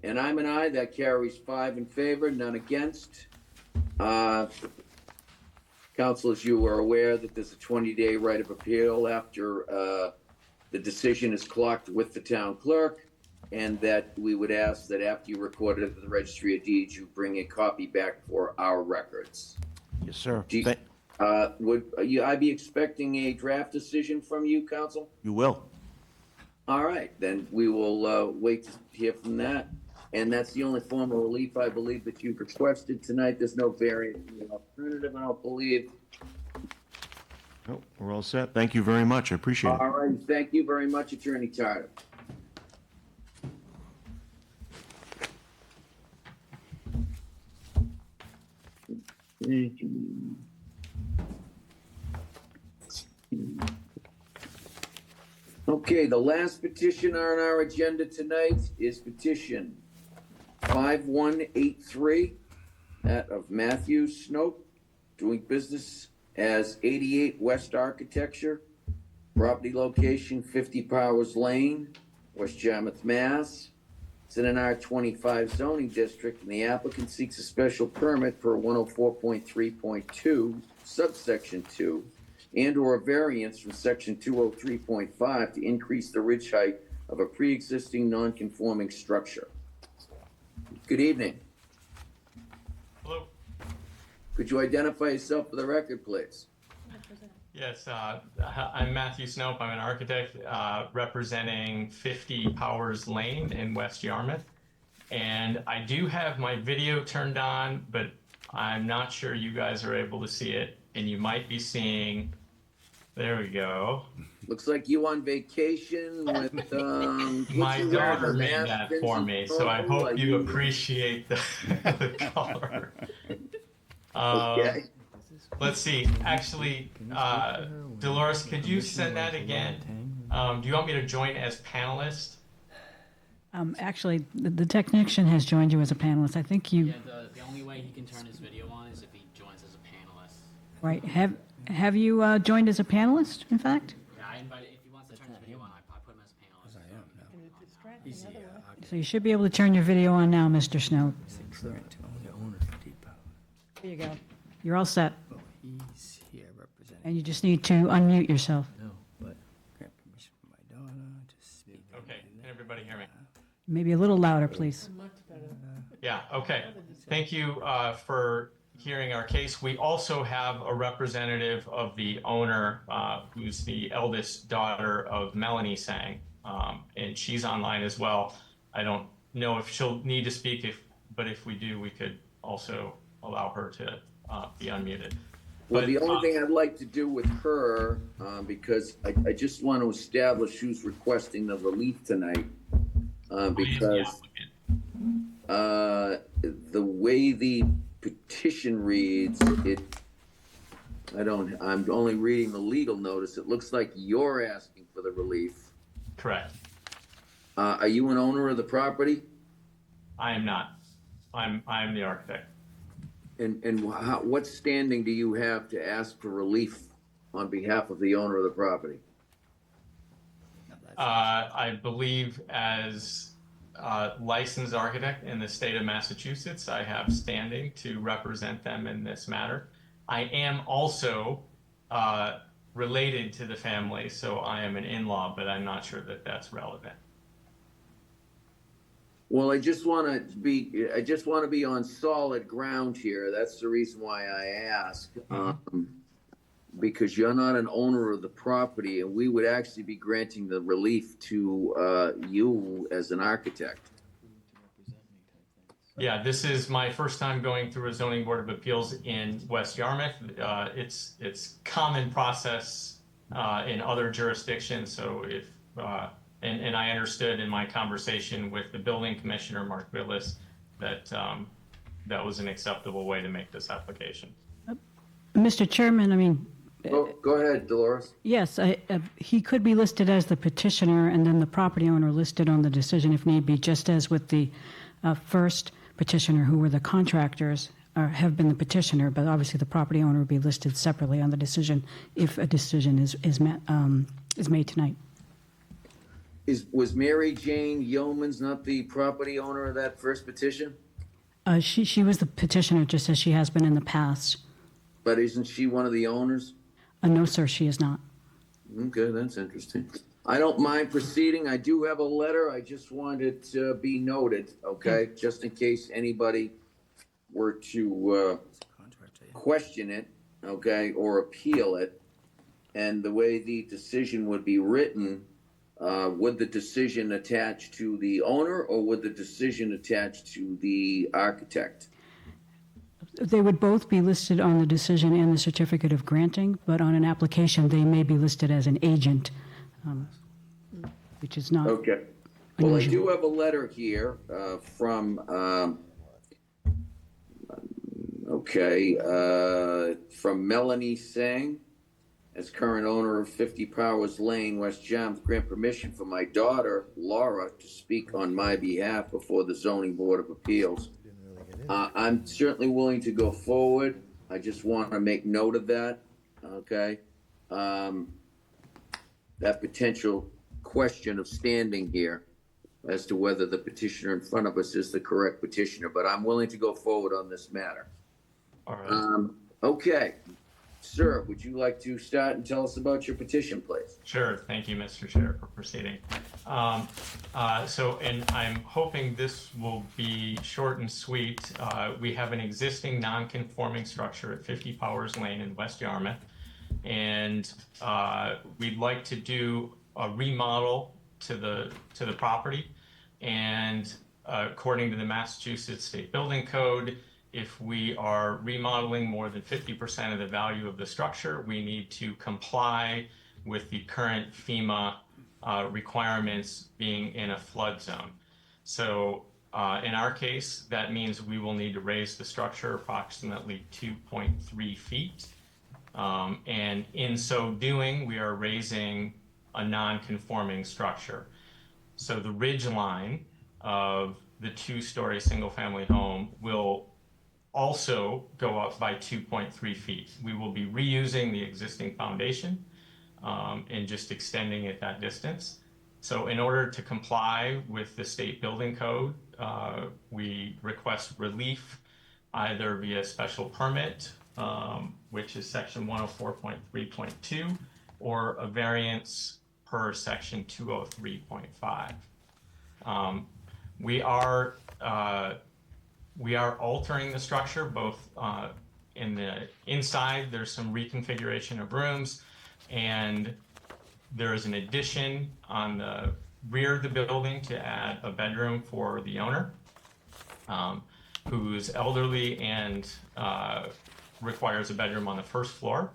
And I'm an aye. That carries 5 in favor, none against. Council, as you are aware, that there's a 20-day right of appeal after the decision is clocked with the town clerk, and that we would ask that after you record it at the Registry of Deeds, you bring a copy back for our records. Yes, sir. Would I be expecting a draft decision from you, Council? You will. All right, then we will wait to hear from that. And that's the only form of relief I believe that you've requested tonight. There's no variant in the alternative, I don't believe. No, we're all set. Thank you very much. I appreciate it. All right, thank you very much, Attorney Tarter. Okay, the last petition on our agenda tonight is petition 5183, that of Matthew Snope, doing business as 88 West Architecture, property location 50 Powers Lane, West Yarmouth, Mass. It's in an R25 zoning district, and the applicant seeks a special permit per 104.3.2, subsection 2, and/or a variance from section 203.5 to increase the ridge height of a pre-existing non-conforming structure. Good evening. Hello. Could you identify yourself for the record, please? Yes, I'm Matthew Snope. I'm an architect representing 50 Powers Lane in West Yarmouth. And I do have my video turned on, but I'm not sure you guys are able to see it. And you might be seeing, there we go. Looks like you on vacation with, My daughter made that for me, so I hope you appreciate the, the color. Okay. Let's see. Actually, Dolores, could you send that again? Do you want me to join as panelist? Actually, the technician has joined you as a panelist. I think you, Yeah, the only way he can turn his video on is if he joins as a panelist. right, have you joined as a panelist, in fact? Yeah, I invited, if he wants to turn his video on, I put him as a panelist. So you should be able to turn your video on now, Mr. Snow. There you go. You're all set. He's here representing. And you just need to unmute yourself. No, but grant permission from my daughter to speak. Okay, can everybody hear me? Maybe a little louder, please. Yeah, okay. Thank you for hearing our case. We also have a representative of the owner, who's the eldest daughter of Melanie Sang, and she's online as well. I don't know if she'll need to speak, but if we do, we could also allow her to be unmuted. Well, But, the only thing I'd like to do with her, because I just want to establish who's requesting the relief tonight, because the way the petition reads, I'm only reading the legal notice. It looks like you're asking for the relief. Correct. Are you an owner of the property? I am not. I'm the architect. And what standing do you have to ask for relief on behalf of the owner of the property? I believe as licensed architect in the state of Massachusetts, I have standing to represent them in this matter. I am also related to the family, so I am an in-law, but I'm not sure that that's relevant. Well, I just want to be on solid ground here. That's the reason why I ask. Because you're not an owner of the property, and we would actually be granting the relief to you as an architect. Yeah, this is my first time going through a zoning board of appeals in West Yarmouth. It's common process in other jurisdictions. So if and I understood in my conversation with the building commissioner, Mark Willis, that that was an acceptable way to make this application. Mr. Chairman, I mean, Go ahead, Dolores. yes, he could be listed as the petitioner and then the property owner listed on the decision if need be, just as with the first petitioner who were the contractors or have been the petitioner, but obviously the property owner would be listed separately on the decision if a decision is made tonight. Was Mary Jane Yeomans not the property owner of that first petition? She was the petitioner just as she has been in the past. But isn't she one of the owners? No, sir, she is not. Okay, that's interesting. I don't mind proceeding. I do have a letter. I just want it to be noted, okay? Just in case anybody were to question it, okay, or appeal it. And the way the decision would be written, would the decision attach to the owner or would the decision attach to the architect? They would both be listed on the decision and the certificate of granting, but on an application, they may be listed as an agent, which is not Okay. Well, I unusual. do have a letter here from Melanie Singh, as current owner of 50 Powers Lane, West Yarmouth. Grant permission for my daughter, Laura, to speak on my behalf before the Zoning Board of Appeals. I'm certainly willing to go forward. I just want to make note of that, okay? That potential question of standing here as to whether the petitioner in front of us is the correct petitioner, but I'm willing to go forward on this matter. All right. Okay. Sir, would you like to start and tell us about your petition, please? Sure. Thank you, Mr. Chair, for proceeding. And I'm hoping this will be short and sweet. We have an existing non-conforming structure at 50 Powers Lane in West Yarmouth, and we'd like to do a remodel to the property. And according to the Massachusetts State Building Code, if we are remodeling more than 50% of the value of the structure, we need to comply with the current FEMA requirements being in a flood zone. So in our case, that means we will need to raise the structure approximately 2.3 feet. And in so doing, we are raising a non-conforming structure. So the ridge line of the two-story single-family home will also go up by 2.3 feet. We will be reusing the existing foundation and just extending it that distance. So in order to comply with the state building code, we request relief either via special permit, which is section 104.3.2, or a variance per section 203.5. We are altering the structure, both in the inside, there's some reconfiguration of rooms, and there is an addition on the rear of the building to add a bedroom for the owner, who's elderly and requires a bedroom on the first floor.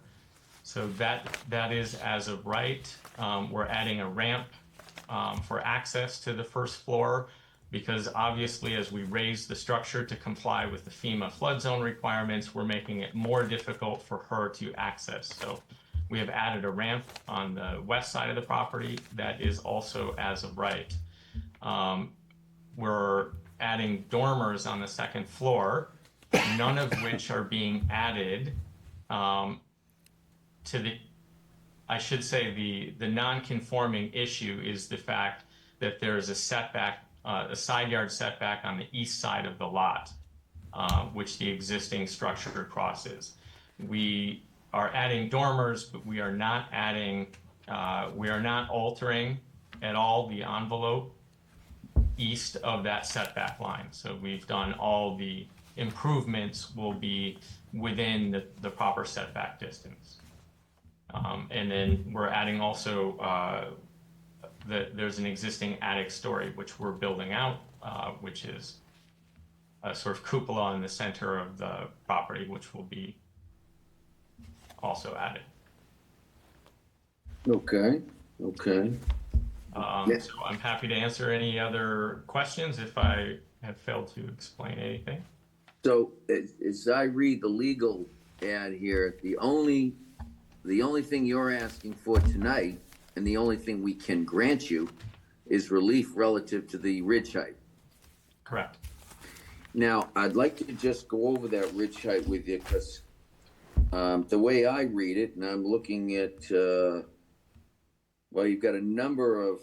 So that is as of right. We're adding a ramp for access to the first floor, because obviously as we raise the structure to comply with the FEMA flood zone requirements, we're making it more difficult for her to access. So we have added a ramp on the west side of the property that is also as of right. We're adding dormers on the second floor, none of which are being added to the, I should say the non-conforming issue is the fact that there is a setback, a side yard setback on the east side of the lot, which the existing structure crosses. We are adding dormers, but we are not adding, we are not altering at all the envelope east of that setback line. So we've done all the improvements will be within the proper setback distance. And then we're adding also, there's an existing attic story, which we're building out, which is a sort of cupola in the center of the property, which will be also added. Okay, okay. So I'm happy to answer any other questions if I have failed to explain anything. So as I read the legal ad here, the only thing you're asking for tonight, and the only thing we can grant you, is relief relative to the ridge height. Correct. Now, I'd like to just go over that ridge height with you, because the way I read it, and I'm looking at, well, you've got a number of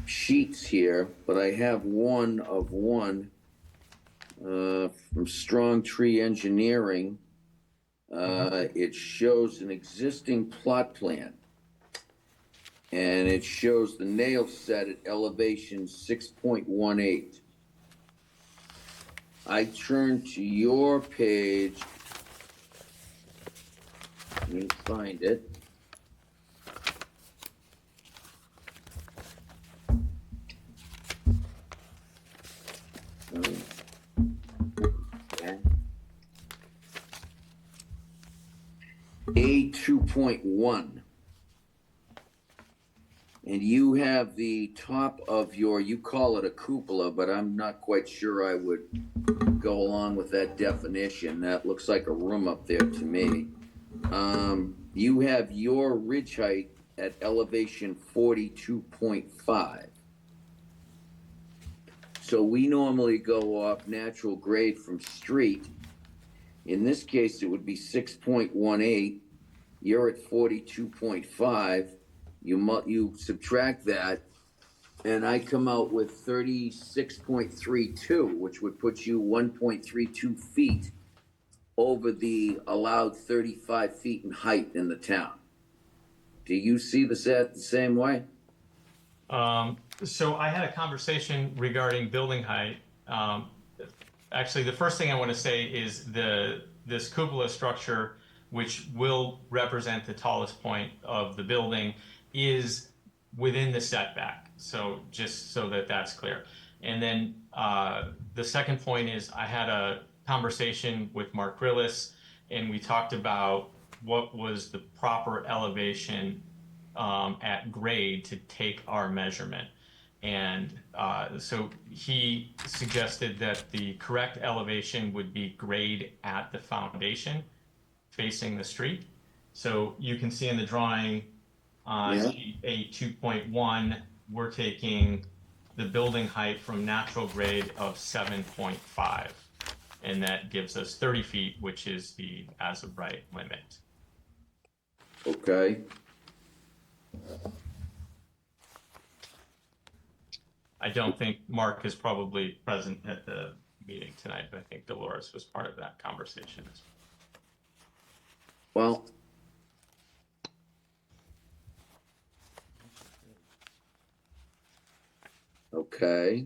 sheets here, but I have one from Strong Tree Engineering. It shows an existing plot plan, and it shows the nail set at elevation 6.18. I turn to your page. Let me find it. A 2.1. And you have the top of your, you call it a cupola, but I'm not quite sure I would go along with that definition. That looks like a room up there to me. You have your ridge height at elevation 42.5. So we normally go off natural grade from street. In this case, it would be 6.18. You're at 42.5. You subtract that, and I come out with 36.32, which would put you 1.32 feet over the allowed 35 feet in height in the town. Do you see the set the same way? So I had a conversation regarding building height. Actually, the first thing I want to say is this cupola structure, which will represent the tallest point of the building, is within the setback. So just so that that's clear. And then the second point is I had a conversation with Mark Grillis, and we talked about what was the proper elevation at grade to take our measurement. And so he suggested that the correct elevation would be grade at the foundation facing the street. So you can see in the drawing on A 2.1, we're taking the building height from natural grade of 7.5. And that gives us 30 feet, which is the as of right limit. Okay. I don't think Mark is probably present at the meeting tonight, but I think Dolores was part of that conversation. Well, okay.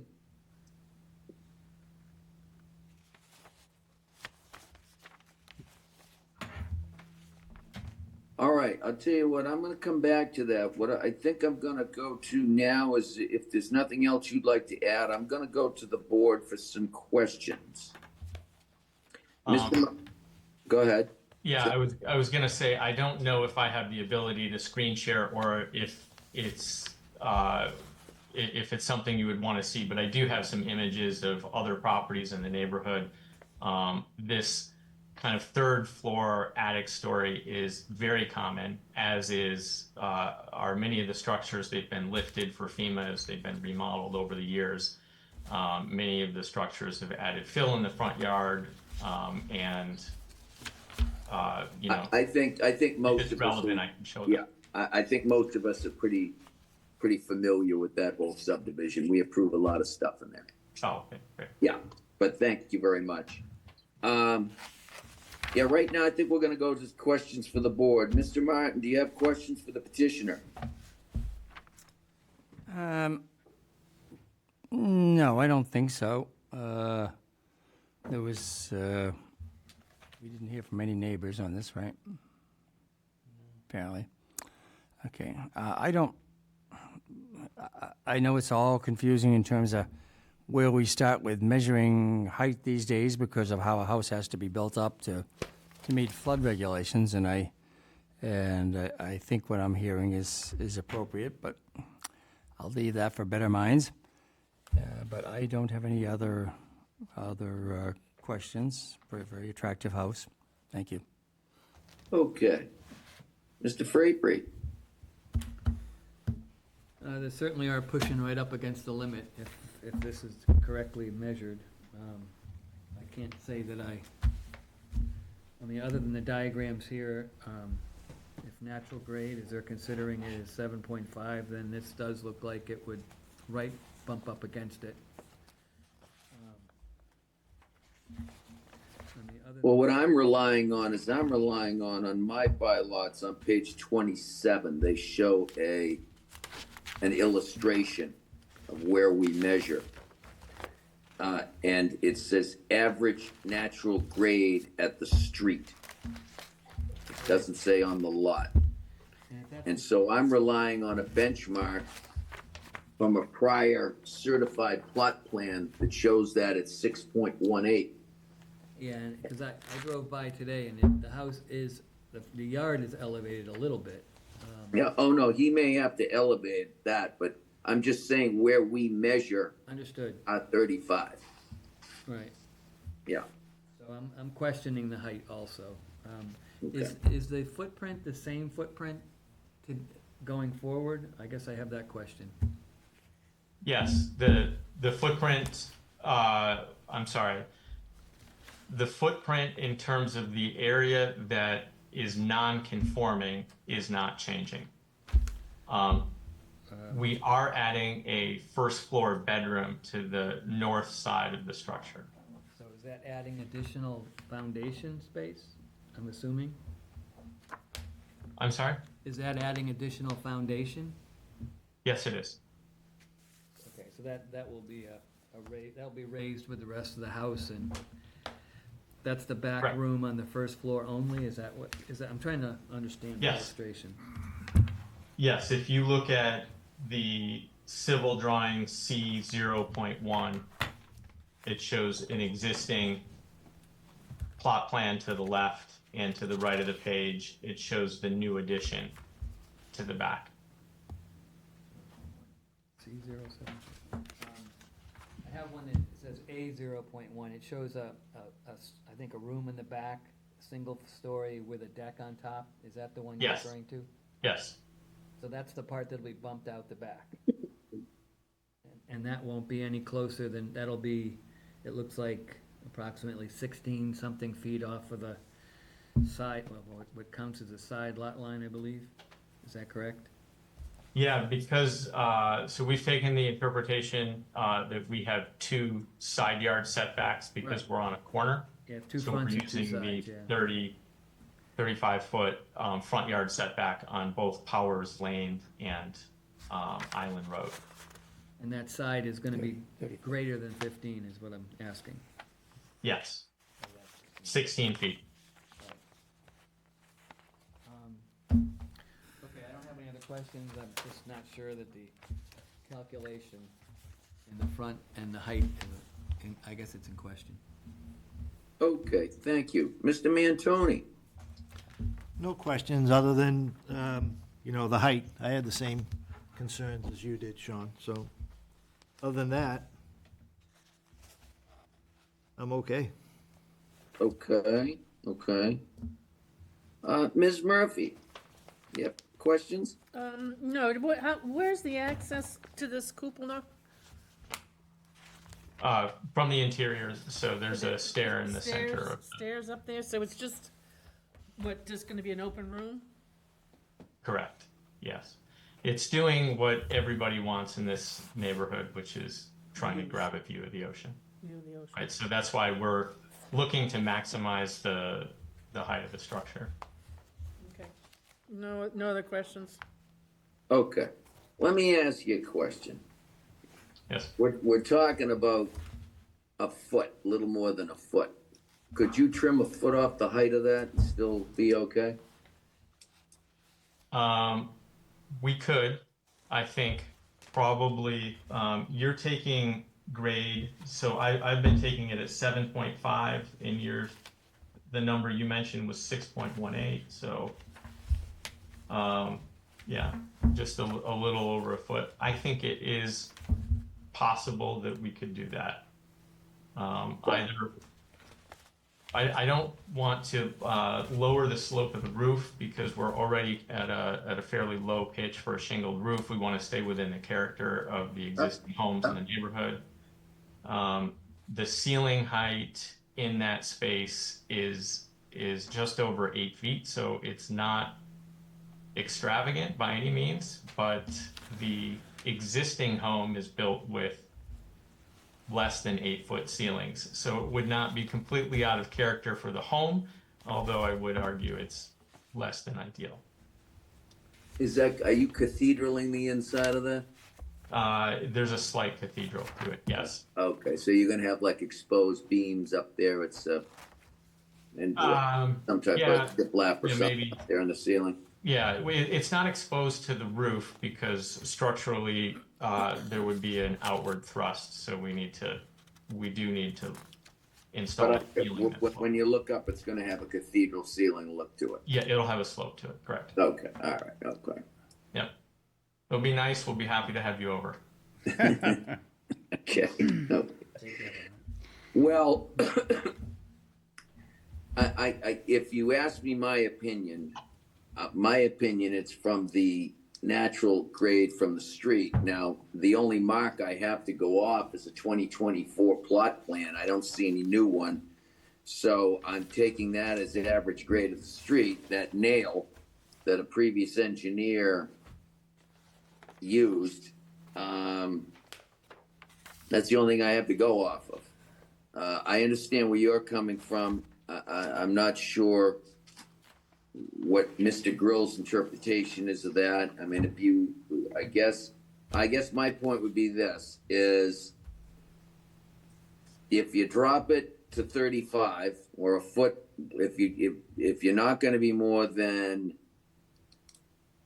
All right, I'll tell you what, I'm going to come back to that. What I think I'm going to go to now is, if there's nothing else you'd like to add, I'm going to go to the board for some questions. Go ahead. Yeah, I was going to say, I don't know if I have the ability to screen share or if it's if it's something you would want to see, but I do have some images of other properties in the neighborhood. This kind of third floor attic story is very common, as are many of the structures. They've been lifted for FEMA as they've been remodeled over the years. Many of the structures have added fill in the front yard, and you know, I think most if it's of us. relevant, I can show Yeah, that. I think most of us are pretty familiar with that whole subdivision. We approve a lot of stuff in there. Oh, okay, great. Yeah, but thank you very much. Yeah, right now I think we're gonna go to questions for the board. Mr. Martin, do you have questions for the petitioner? No, I don't think so. There was, we didn't hear from any neighbors on this, right? Apparently. Okay, I know it's all confusing in terms of where we start with measuring height these days because of how a house has to be built up to meet flood regulations, and I think what I'm hearing is appropriate, but I'll leave that for better minds. But I don't have any other questions. Very attractive house. Thank you. Okay. Mr. Frapery? They certainly are pushing right up against the limit if this is correctly measured. I can't say that other than the diagrams here, if natural grade, as they're considering it as 7.5, then this does look like it would bump up against it. Well, what I'm relying on on my bylaws on page 27, they show an illustration of where we measure. And it says average natural grade at the street. It doesn't say on the lot. And so I'm relying on a benchmark from a prior certified plot plan that shows that it's 6.18. Yeah, because I drove by today and the house the yard is elevated a little bit. Yeah, oh no, he may have to elevate that, but I'm just saying where we measure Understood. 35. Right. Yeah. So I'm questioning the height also. Okay. Is the footprint the same footprint going forward? I guess I have that question. Yes, the footprint, I'm sorry. The footprint in terms of the area that is non-conforming is not changing. We are adding a first floor bedroom to the north side of the structure. So is that adding additional foundation space, I'm assuming? I'm sorry? Is that adding additional foundation? Yes, it is. Okay, so that will be that'll be raised with the rest of the house, and that's the back Correct. room on the first floor only? Is that, I'm trying to understand the Yes. illustration. Yes, if you look at the civil drawing C0.1, it shows an existing plot plan to the left, and to the right of the page, it shows the new addition to the back. C07. I have one that says A0.1. It shows I think a room in the back, single story with a deck on top. Is that the one you're Yes. referring to? Yes, So that's the part that'll be bumped out the back. And that won't be any closer than, that'll be, it looks like approximately 16 something feet off of the side, well, what counts as a side lot line, I believe. Is that correct? yeah, because, so we've taken the interpretation that we have two side yard setbacks because Right. we're on a corner. Yeah, two So we're fronts and two using the sides, yeah. 35-foot front yard setback on both Powers Lane and Island Road. And that side is gonna be greater than 15 is what I'm asking. Yes, 16 feet. Okay, I don't have any other questions. I'm just not sure that the calculation in the front and the height, I guess it's in question. Okay, thank you. Mr. Mantoni? No questions, other than, the height. I had the same concerns as you did, Sean, so Other than that, I'm okay. Okay, okay. Ms. Murphy, you have questions? No, where's the access to this cupola? From the interior, so there's a stair in the center of the. Stairs up there, so it's just, just gonna be an open room? Correct, yes. It's doing what everybody wants in this neighborhood, which is trying to grab a view of the ocean. View of the ocean. Right, so that's why we're looking to maximize the height of the structure. Okay. No other questions? Okay, let me ask you a question. Yes. We're talking about a foot, a little more than a foot. Could you trim a foot off the height of that and still be okay? We could, I think, probably, you're taking grade, so I've been taking it at 7.5, and the number you mentioned was 6.18, so, yeah, just a little over a foot. I think it is possible that we could do that. I don't want to lower the slope of the roof because we're already at a fairly low pitch for a shingled roof. We want to stay within the character of the existing homes in the neighborhood. The ceiling height in that space is just over 8 feet, so it's not extravagant by any means, but the existing home is built with less than 8-foot ceilings. So it would not be completely out of character for the home, although I would argue it's less than ideal. Are you cathedraling the inside of that? There's a slight cathedral to it, yes. Okay, so you're gonna have like exposed beams up there, and some type of shiplap or something maybe. up there in the ceiling? Yeah, it's not exposed to the roof because structurally there would be an outward thrust, so we do need to install a ceiling. When you look up, it's gonna have a cathedral ceiling look to it. Yeah, it'll have a slope to it, correct. Okay, all right, okay. Yep. It'll be nice. We'll be happy to have you over. Okay. Well, if you ask me my opinion, it's from the natural grade from the street. Now, the only mark I have to go off is a 2024 plot plan. I don't see any new one. So I'm taking that as the average grade of the street, that nail that a previous engineer used. That's the only thing I have to go off of. I understand where you're coming from. I'm not sure what Mr. Grill's interpretation is of that. I mean, I guess my point would be this, is if you drop it to 35 or a foot, if you're not going to be more than,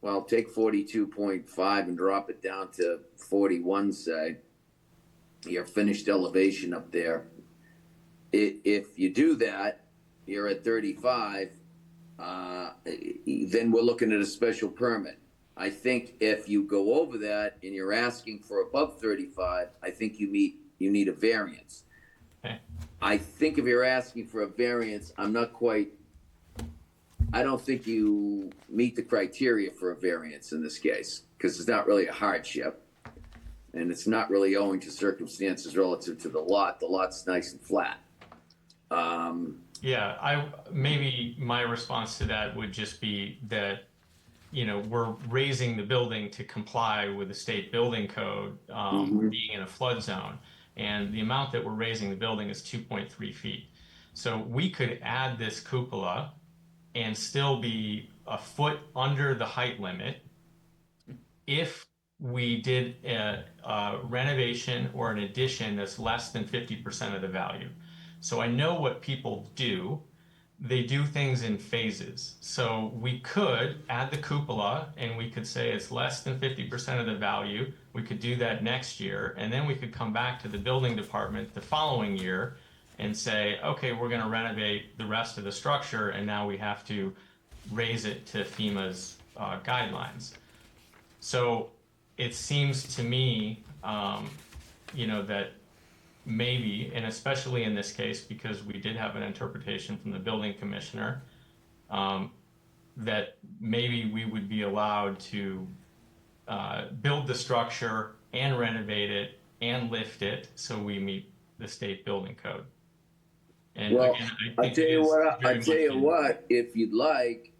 well, take 42.5 and drop it down to 41, say, your finished elevation up there. If you do that, you're at 35, then we're looking at a special permit. I think if you go over that and you're asking for above 35, I think you need a variance. Okay. I think if you're asking for a variance, I don't think you meet the criteria for a variance in this case, because it's not really a hardship. And it's not really owing to circumstances relative to the lot. The lot's nice and flat. Yeah, maybe my response to that would just be that, we're raising the building to comply with the state building code, being in a flood zone. And the amount that we're raising the building is 2.3 feet. So we could add this cupola and still be a foot under the height limit if we did a renovation or an addition that's less than 50% of the value. So I know what people do. They do things in phases. So we could add the cupola and we could say it's less than 50% of the value. We could do that next year. And then we could come back to the building department the following year and say, okay, we're going to renovate the rest of the structure. And now we have to raise it to FEMA's guidelines. So it seems to me that maybe, and especially in this case, because we did have an interpretation from the building commissioner, that maybe we would be allowed to build the structure and renovate it and lift it so we meet the state building code. And Well, again, I I'll think tell it you is what, very I'll tell much you in- what, if you'd like,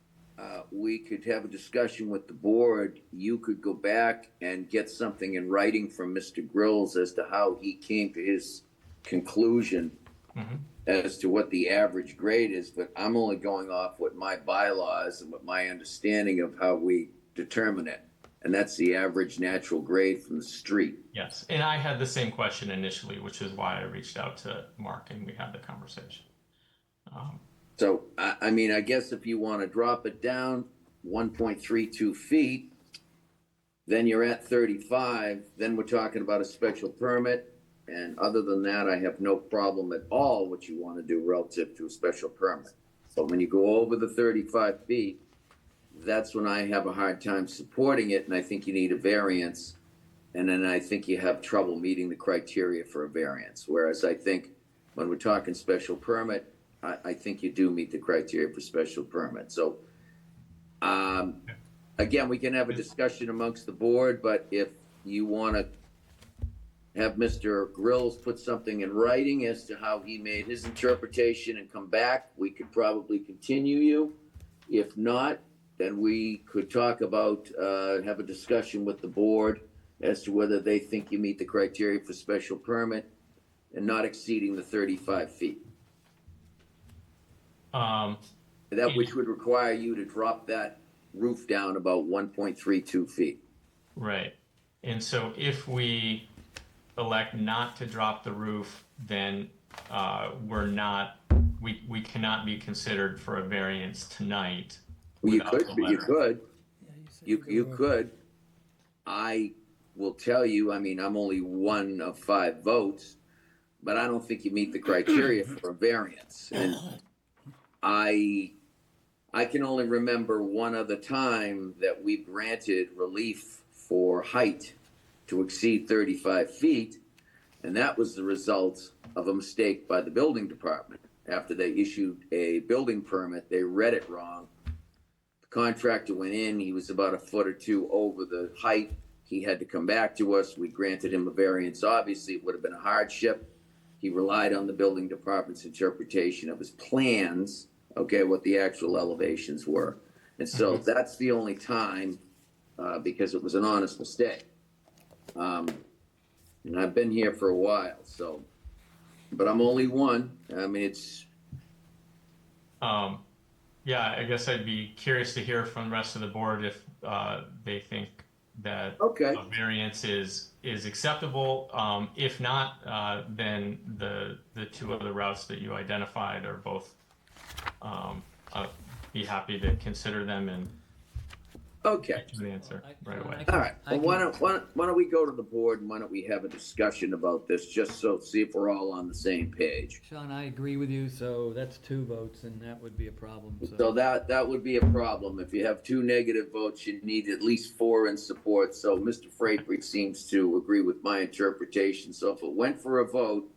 we could have a discussion with the board. You could go back and get something in writing from Mr. Grills as to how he came to his conclusion as to what the average grade is, but I'm only going off what my bylaws and what my understanding of how we determine it. And that's the average natural grade from the street. Yes, and I had the same question initially, which is why I reached out to Mark and we had the conversation. So, I mean, I guess if you want to drop it down 1.32 feet, then you're at 35, then we're talking about a special permit. And other than that, I have no problem at all what you want to do relative to a special permit. But when you go over the 35 feet, that's when I have a hard time supporting it, and I think you need a variance. And then I think you have trouble meeting the criteria for a variance. Whereas I think when we're talking special permit, I think you do meet the criteria for special permit. So, again, we can have a discussion amongst the board, but if you want to have Mr. Grills put something in writing as to how he made his interpretation and come back, we could probably continue you. If not, then we could talk about, have a discussion with the board as to whether they think you meet the criteria for special permit and not exceeding the 35 feet. That which would require you to drop that roof down about 1.32 feet. Right. And so if we elect not to drop the roof, then we cannot be considered for a variance tonight. Well, you without could, the letter. you could. I will tell you, I mean, I'm only one of 5 votes, but I don't think you meet the criteria for a variance. And I can only remember one other time that we granted relief for height to exceed 35 feet, and that was the result of a mistake by the building department. After they issued a building permit, they read it wrong. The contractor went in, he was about a foot or 2 over the height. He had to come back to us. We granted him a variance. Obviously, it would have been a hardship. He relied on the building department's interpretation of his plans, okay, what the actual elevations were. And so that's the only time, because it was an honest mistake. And I've been here for a while, so, but I'm only one. I mean, it's. Yeah, I guess I'd be curious to hear from the rest of the board if they think that Okay. a variance is acceptable. If not, then the 2 other routes that you identified are both, I'd be happy to consider them and Okay. get you an answer right away. All right. Well, why don't we go to the board and why don't we have a discussion about this, just so, see if we're all on the same page. Sean, I agree with you, so that's 2 votes, and that would be a problem, So that would be a problem. If you have 2 negative votes, you need at least 4 in support. So Mr. Frapery seems to agree with my interpretation. So if it went for a vote,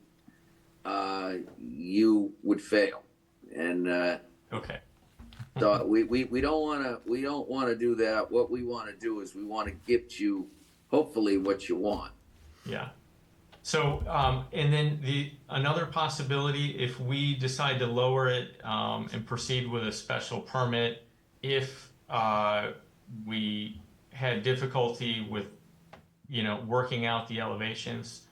you would fail. And, Okay. so we don't wanna do that. What we wanna do is we wanna get you, hopefully, what you want. Yeah. So, and then another possibility, if we decide to lower it and proceed with a special permit, if we had difficulty with, working out the elevations,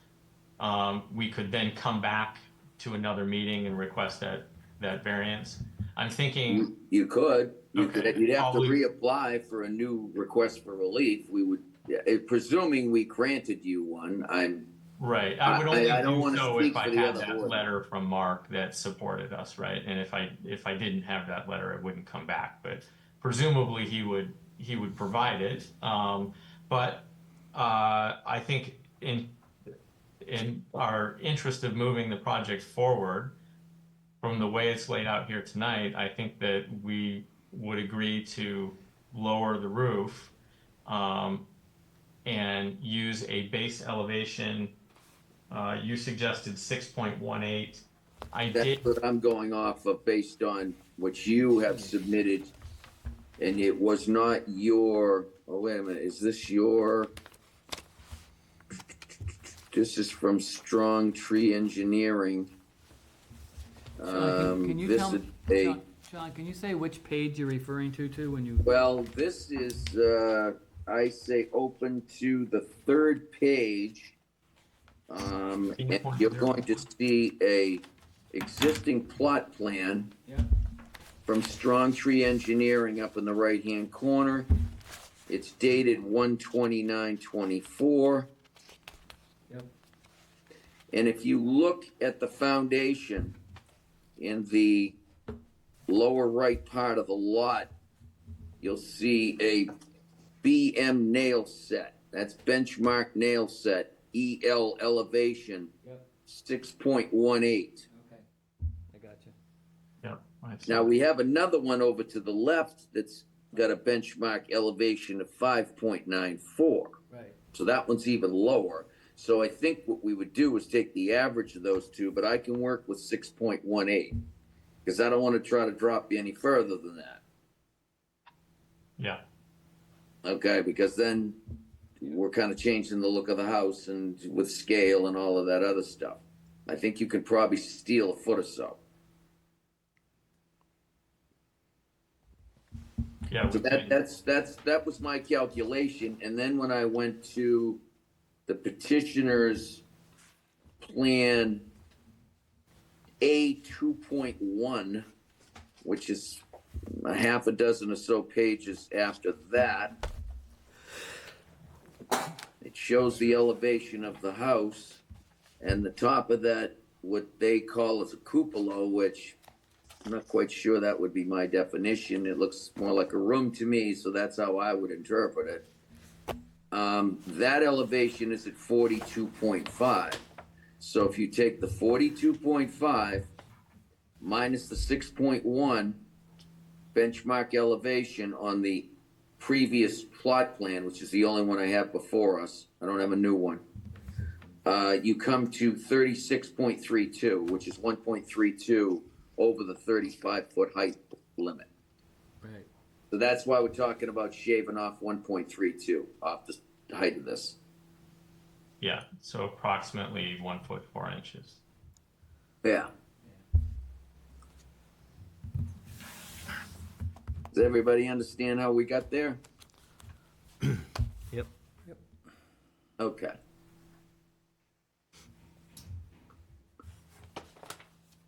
we could then come back to another meeting and request that variance. I'm thinking. You could. Okay. You'd have to Probably- reapply for a new request for relief. We would, presuming we granted you one, Right, I would only I don't do wanna so speak if I for the had other that board. letter from Mark that supported us, right? And if I didn't have that letter, it wouldn't come back, but presumably he would provide it. But I think in our interest of moving the project forward, from the way it's laid out here tonight, I think that we would agree to lower the roof and use a base elevation You suggested 6.18. I That's did, what I'm going off of based on what you have submitted. And it was not your, oh, wait a minute, is this your? This is from Strong Tree Engineering. Sean, can you This tell me, is a- Sean, can you say which page you're referring to when you? Well, this is, I say, open to the third page. And you're going to see a existing plot plan Yeah. from Strong Tree Engineering up in the right-hand corner. It's dated 1/29/24. Yep. And if you look at the foundation in the lower right part of the lot, you'll see a BM nail set. That's benchmark nail set, EL elevation, Yep. 6.18. Okay, I got you. yeah. I see. Now, we have another one over to the left that's got a benchmark elevation of 5.94. Right. So that one's even lower. So I think what we would do is take the average of those two, but I can work with 6.18 because I don't want to try to drop you any further than that. Yeah, Okay, because then we're kind of changing the look of the house and with scale and all of that other stuff. I think you can probably steal a foot or so. yeah. So that was my calculation, and then when I went to the petitioner's plan A 2.1, which is a half a dozen or so pages after that, it shows the elevation of the house, and the top of that, what they call as a cupola, which I'm not quite sure that would be my definition. It looks more like a room to me, so that's how I would interpret it. That elevation is at 42.5. So if you take the 42.5 minus the 6.1 benchmark elevation on the previous plot plan, which is the only one I have before us, I don't have a new one, you come to 36.32, which is 1.32 over the 35-foot height limit. Right. So that's why we're talking about shaving off 1.32 off the height of this. Yeah, so approximately 1 foot 4 inches. Yeah. Does everybody understand how we got there? Yep. Okay.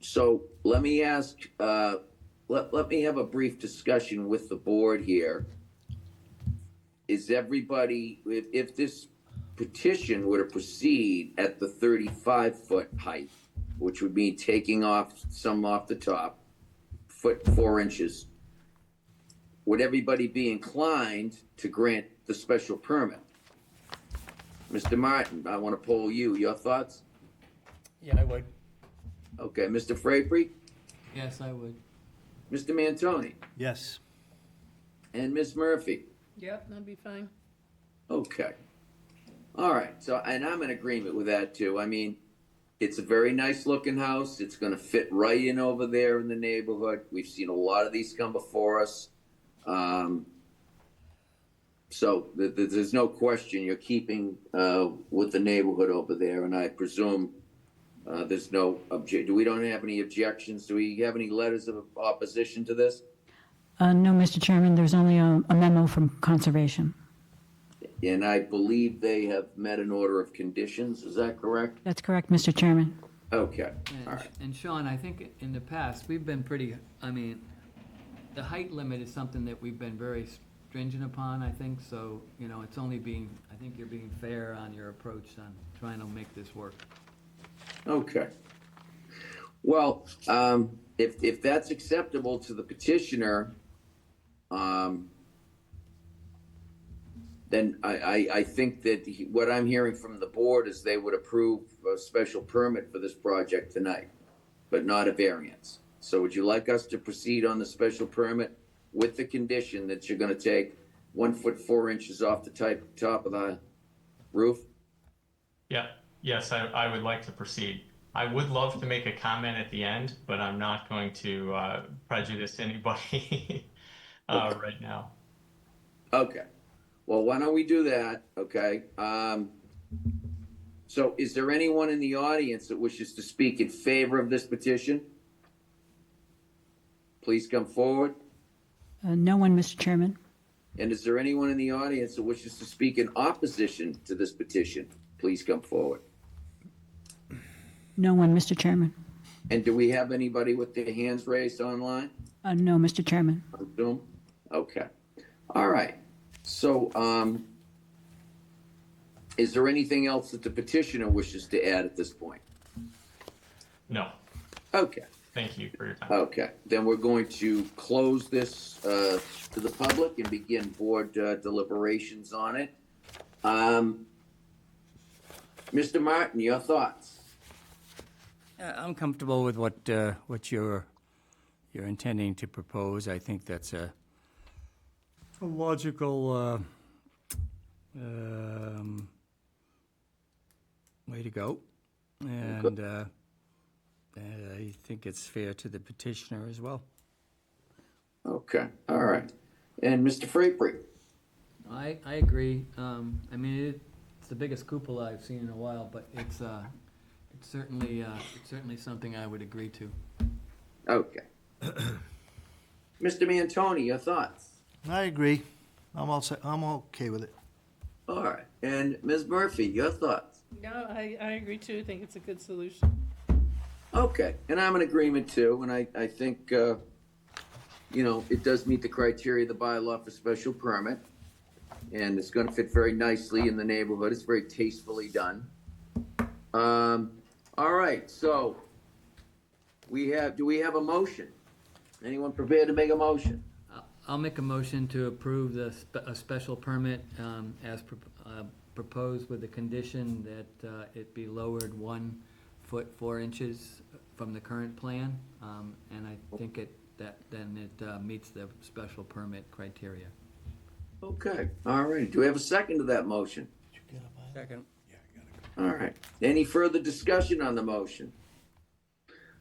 So let me ask, let me have a brief discussion with the board here. Is everybody, if this petition were to proceed at the 35-foot height, which would mean taking off some off the top, 1 foot 4 inches, would everybody be inclined to grant the special permit? Mr. Martin, I want to poll you. Your thoughts? Yeah, I would. Okay, Mr. Frapery, Yes, I would. Mr. Mantoni, Yes. and Ms. Murphy. Yep, that'd be fine. Okay. All right, so, and I'm in agreement with that too. I mean, it's a very nice looking house. It's gonna fit right in over there in the neighborhood. We've seen a lot of these come before us. So there's no question you're keeping, with the neighborhood over there, and I presume, there's no we don't have any objections? Do we have any letters of opposition to this? No, Mr. Chairman, there's only a memo from Conservation. And I believe they have met an order of conditions, is that correct? That's correct, Mr. Chairman. Okay, all And, right. and Sean, I think in the past, we've been pretty, I mean, the height limit is something that we've been very stringent upon, I think, so, you know, it's only being, I think you're being fair on your approach on trying to make this work. Okay. Well, if that's acceptable to the petitioner, then I think that what I'm hearing from the board is they would approve a special permit for this project tonight, but not a variance. So would you like us to proceed on the special permit with the condition that you're gonna take 1 foot 4 inches off the top of the roof? Yeah, Yes, I would like to proceed. I would love to make a comment at the end, but I'm not going to prejudice anybody right now. Okay. Well, why don't we do that? Okay. So is there anyone in the audience that wishes to speak in favor of this petition? Please come forward. No one, Mr. Chairman. And is there anyone in the audience that wishes to speak in opposition to this petition? Please come forward. No one, Mr. Chairman. And do we have anybody with their hands raised online? No, Mr. Chairman. On Zoom? Okay. All right. So, is there anything else that the petitioner wishes to add at this point? No. Okay. Thank you for your time. Okay. Then we're going to close this to the public and begin board deliberations on it. Mr. Martin, your thoughts? I'm comfortable with what you're intending to propose. I think that's a logical way to go, and I think it's fair to the petitioner as well. Okay. All right. And Mr. Frapery? I agree. I mean, it's the biggest cupola I've seen in a while, but it's certainly something I would agree to. Okay. Mr. Mantoni, your thoughts? I agree. I'm okay with it. All right. And Ms. Murphy, your thoughts? No, I agree too. I think it's a good solution. Okay. And I'm in agreement too. And I think, it does meet the criteria of the bylaw for special permit. And it's going to fit very nicely in the neighborhood. It's very tastefully done. All right. So do we have a motion? Anyone prepared to make a motion? I'll make a motion to approve a special permit as proposed with the condition that it be lowered 1 foot 4 inches from the current plan, and I think it meets the special permit criteria. Okay. All right. Do we have a second to that motion? Second. All right. Any further discussion on the motion?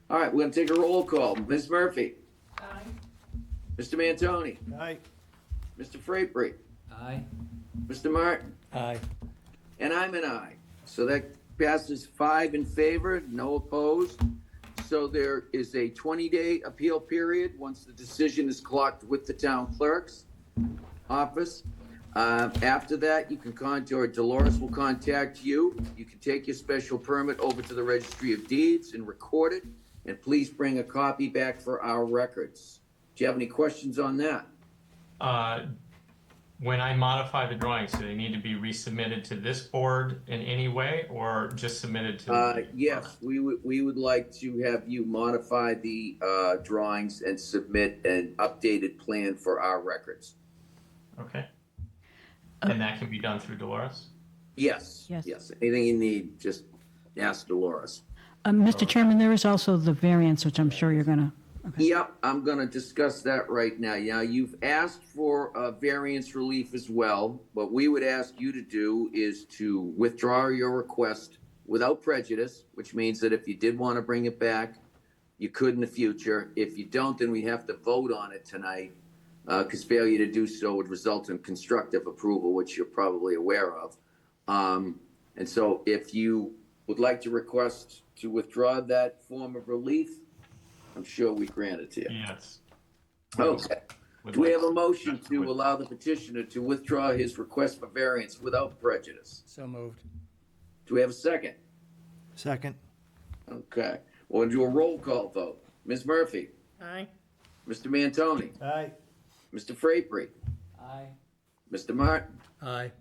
All right. We're going to take a roll call. Ms. Murphy? Aye. Mr. Mantoni? Aye. Mr. Frapery? Aye. Mr. Martin? Aye. And I'm an aye. So that passes 5 in favor, no opposed. So there is a 20-day appeal period once the decision is clocked with the town clerk's office. After that, you can contact, Dolores will contact you. You can take your special permit over to the Registry of Deeds and record it. And please bring a copy back for our records. Do you have any questions on that? When I modify the drawings, do they need to be resubmitted to this board in any way, or just submitted to? Yes, we would like to have you modify the drawings and submit an updated plan for our records. Okay. And that can be done through Dolores? Yes. Yes. Anything you need, just ask Dolores. Mr. Chairman, there is also the variance, which I'm sure you're going to. Yep, I'm going to discuss that right now. Now, you've asked for variance relief as well. What we would ask you to do is to withdraw your request without prejudice, which means that if you did want to bring it back, you could in the future. If you don't, then we have to vote on it tonight, because failure to do so would result in constructive approval, which you're probably aware of. And so if you would like to request to withdraw that form of relief, I'm sure we grant it to you. Yes. Okay. Do we have a motion to allow the petitioner to withdraw his request for variance without prejudice? So moved. Do we have a second? Second. Okay. We'll do a roll call vote. Ms. Murphy? Aye. Mr. Mantoni? Aye. Mr. Frapery? Aye. Mr. Martin? Aye.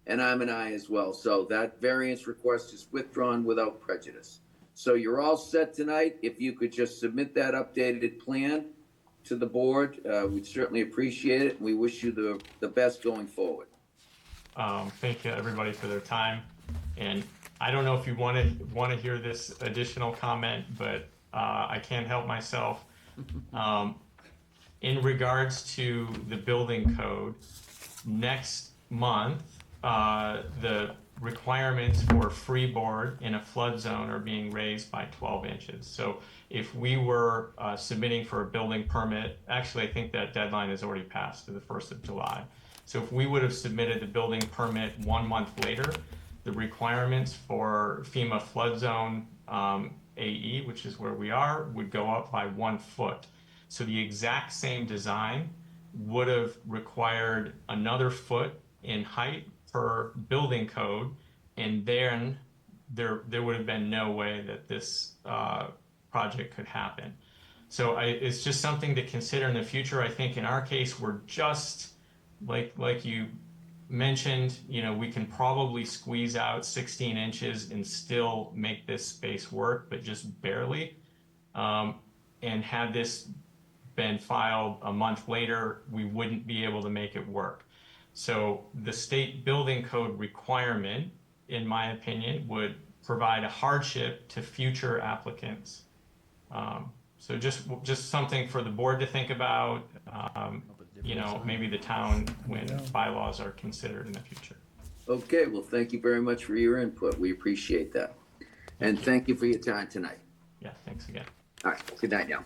And I'm an aye as well. So that variance request is withdrawn without prejudice. So you're all set tonight. If you could just submit that updated plan to the board, we'd certainly appreciate it. We wish you the best going forward. Thank you, everybody, for their time. And I don't know if you want to hear this additional comment, but I can't help myself. In regards to the building code, next month, the requirements for freeboard in a flood zone are being raised by 12 inches. So if we were submitting for a building permit, actually, I think that deadline has already passed to the 1st of July. So if we would have submitted the building permit 1 month later, the requirements for FEMA flood zone AE, which is where we are, would go up by 1 foot. So the exact same design would have required another foot in height per building code, and then there would have been no way that this project could happen. So it's just something to consider in the future. I think in our case, we're just, like you mentioned, we can probably squeeze out 16 inches and still make this space work, but just barely. And had this been filed a month later, we wouldn't be able to make it work. So the state building code requirement, in my opinion, would provide a hardship to future applicants. So just something for the board to think about, maybe the town when bylaws are considered in the future. Okay, well, thank you very much for your input. We appreciate that. And thank you for your time tonight. Yeah, thanks again. All right, good night now.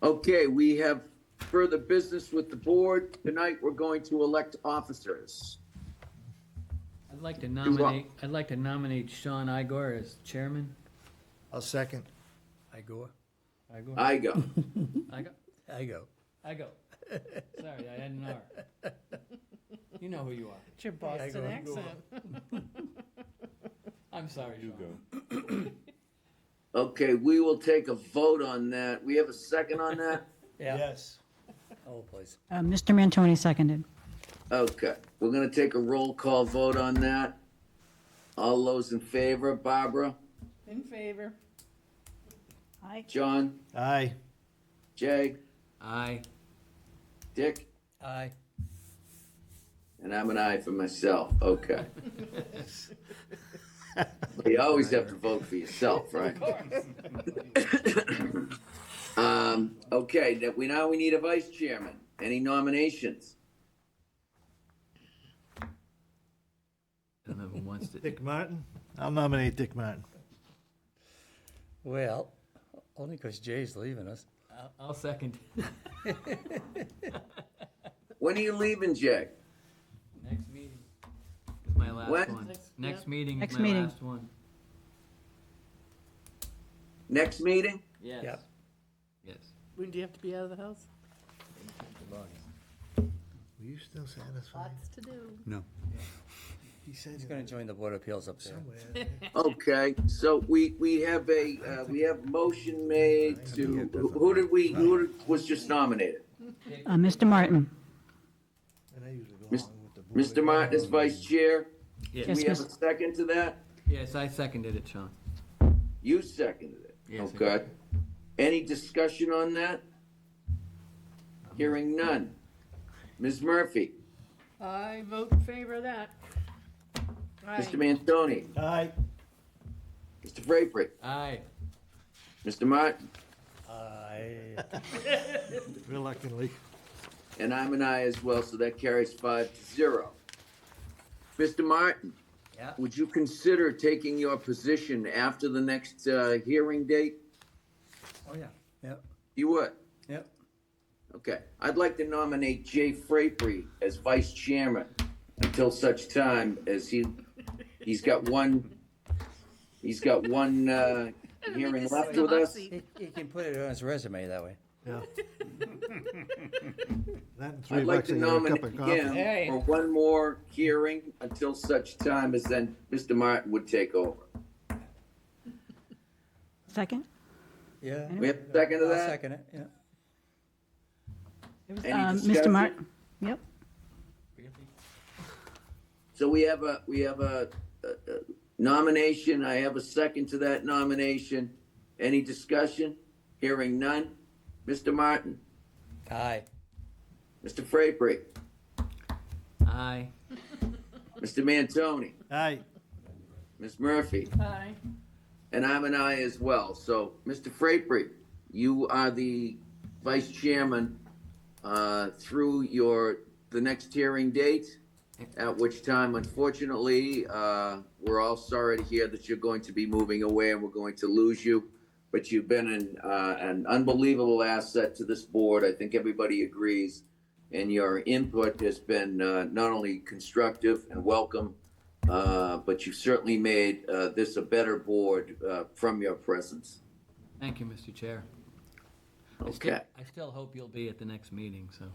Okay, we have further business with the board. Tonight, we're going to elect officers. I'd like to nominate Sean Igor as chairman. I'll second. Igor? Igor? I go. Igor? Igo. Igor. Sorry, I had an R. You know who you are. It's your Boston accent. I'm sorry, Sean. Okay, we will take a vote on that. We have a second on that? Yeah. Yes. Oh, please. Mr. Mantoni seconded. Okay, we're gonna take a roll call vote on that. All those in favor, Barbara, In favor. Aye. John, Aye. Jay, Aye. Dick, Aye. and I'm an aye for myself. Okay. You always have to vote for yourself, right? Okay, now we need a vice chairman. Any nominations? I don't know who wants to. Dick Martin? I'll nominate Dick Martin. Well, only because Jay's leaving us. I'll second. When are you leaving, Jay? Next meeting is my last When? one. Next meeting is Next my meeting. last one. Next meeting? Yes. Yep. Yes. When do you have to be out of the house? Were you still satisfied? Lots to do. No. He said He's going to join the Board of Appeals up there. somewhere. Okay, so we have a motion made to, who was just nominated? Mr. Martin. And I usually go Mis- along with the board. Mr. Martin is vice chair. Yes. Do we have a second to that? Yes, I seconded it, Sean. You seconded it. Yes, I Okay. Any discussion on that? Hearing none. Ms. Murphy, I vote in favor of that. Mr. Mantoni, Aye. Mr. Frapery, Aye. Mr. Martin, Reluctantly. and I'm an aye as well, so that carries 5-0. Mr. Martin, Yeah. would you consider taking your position after the next hearing date? Oh, yeah. Yep. You would? Yep. Okay. I'd like to nominate Jay Frapery as vice chairman until such time as he's got one hearing left with us. He can put it on his resume that way. Yeah. That and $3 I'd like to I get a cup nominate of coffee. him Hey. for one more hearing until such time as then Mr. Martin would take over. Second? Yeah. We have a second to I'll that? second it, yeah. Any Mr. discussion? Martin? Yep. So we have a nomination. I have a second to that nomination. Any discussion? Hearing none. Mr. Martin, Aye. Mr. Frapery, Aye. Mr. Mantoni, Aye. Ms. Murphy, Aye. and I'm an aye as well. So, Mr. Frapery, you are the vice chairman through the next hearing date, at which time, unfortunately, we're all sorry to hear that you're going to be moving away and we're going to lose you. But you've been an unbelievable asset to this board. I think everybody agrees. And your input has been not only constructive and welcome, but you've certainly made this a better board from your presence. Thank you, Mr. Chair. Okay. I still hope you'll be at the next meeting, so.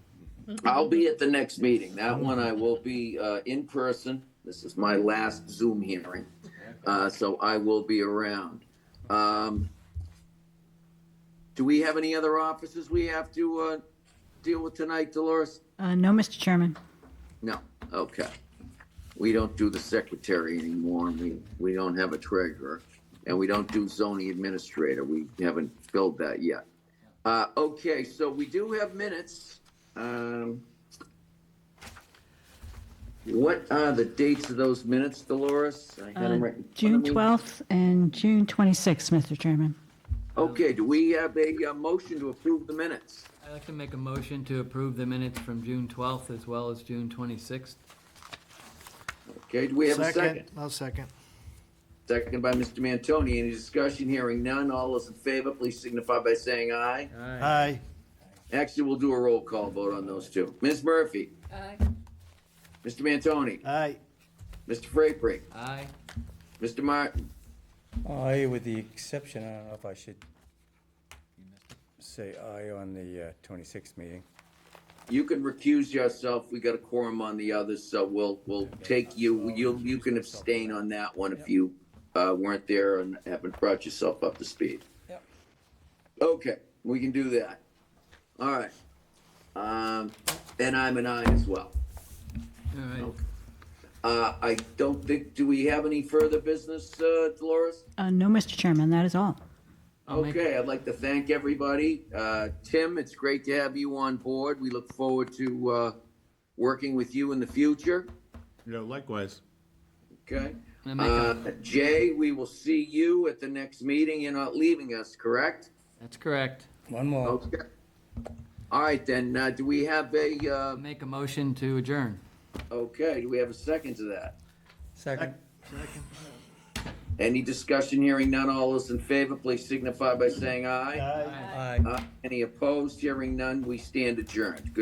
I'll be at the next meeting. That one I will be in person. This is my last Zoom hearing, so I will be around. Do we have any other offices we have to deal with tonight, Dolores? No, Mr. Chairman. No. Okay. We don't do the secretary anymore. We don't have a treasurer, and we don't do zoning administrator. We haven't filled that yet. Okay, so we do have minutes. What are the dates of those minutes, Dolores? I had them right in front of June me. 12th and June 26th, Mr. Chairman. Okay, do we have a motion to approve the minutes? I'd like to make a motion to approve the minutes from June 12th as well as June 26th. Okay, do we have a second? I'll second. Second by Mr. Mantoni. Any discussion? Hearing none. All those in favor, please signify by saying aye. Aye. Actually, we'll do a roll call vote on those two. Ms. Murphy? Aye. Mr. Mantoni? Aye. Mr. Frapery? Aye. Mr. Martin? Aye, with the exception, I don't know if I should say aye on the 26th meeting. You can recuse yourself. We got a quorum on the others, so we'll take you. You can abstain on that one if you weren't there and haven't brought yourself up to speed. Yep. Okay, we can do that. All right. And I'm an aye as well. All right. I don't think, do we have any further business, Dolores? No, Mr. Chairman, that is all. I'll make- Okay, I'd like to thank everybody. Tim, it's great to have you on board. We look forward to working with you in the future. Yeah, likewise. Okay. I make a- Jay, we will see you at the next meeting. You're not leaving us, correct? That's correct. One more. Okay. All right, then, do we have a, Make a motion to adjourn. okay, do we have a second to that? Second. Any discussion? Hearing none. All those in favor, please signify by saying aye. Aye. Aye. Any opposed? Hearing none. We stand adjourned. Good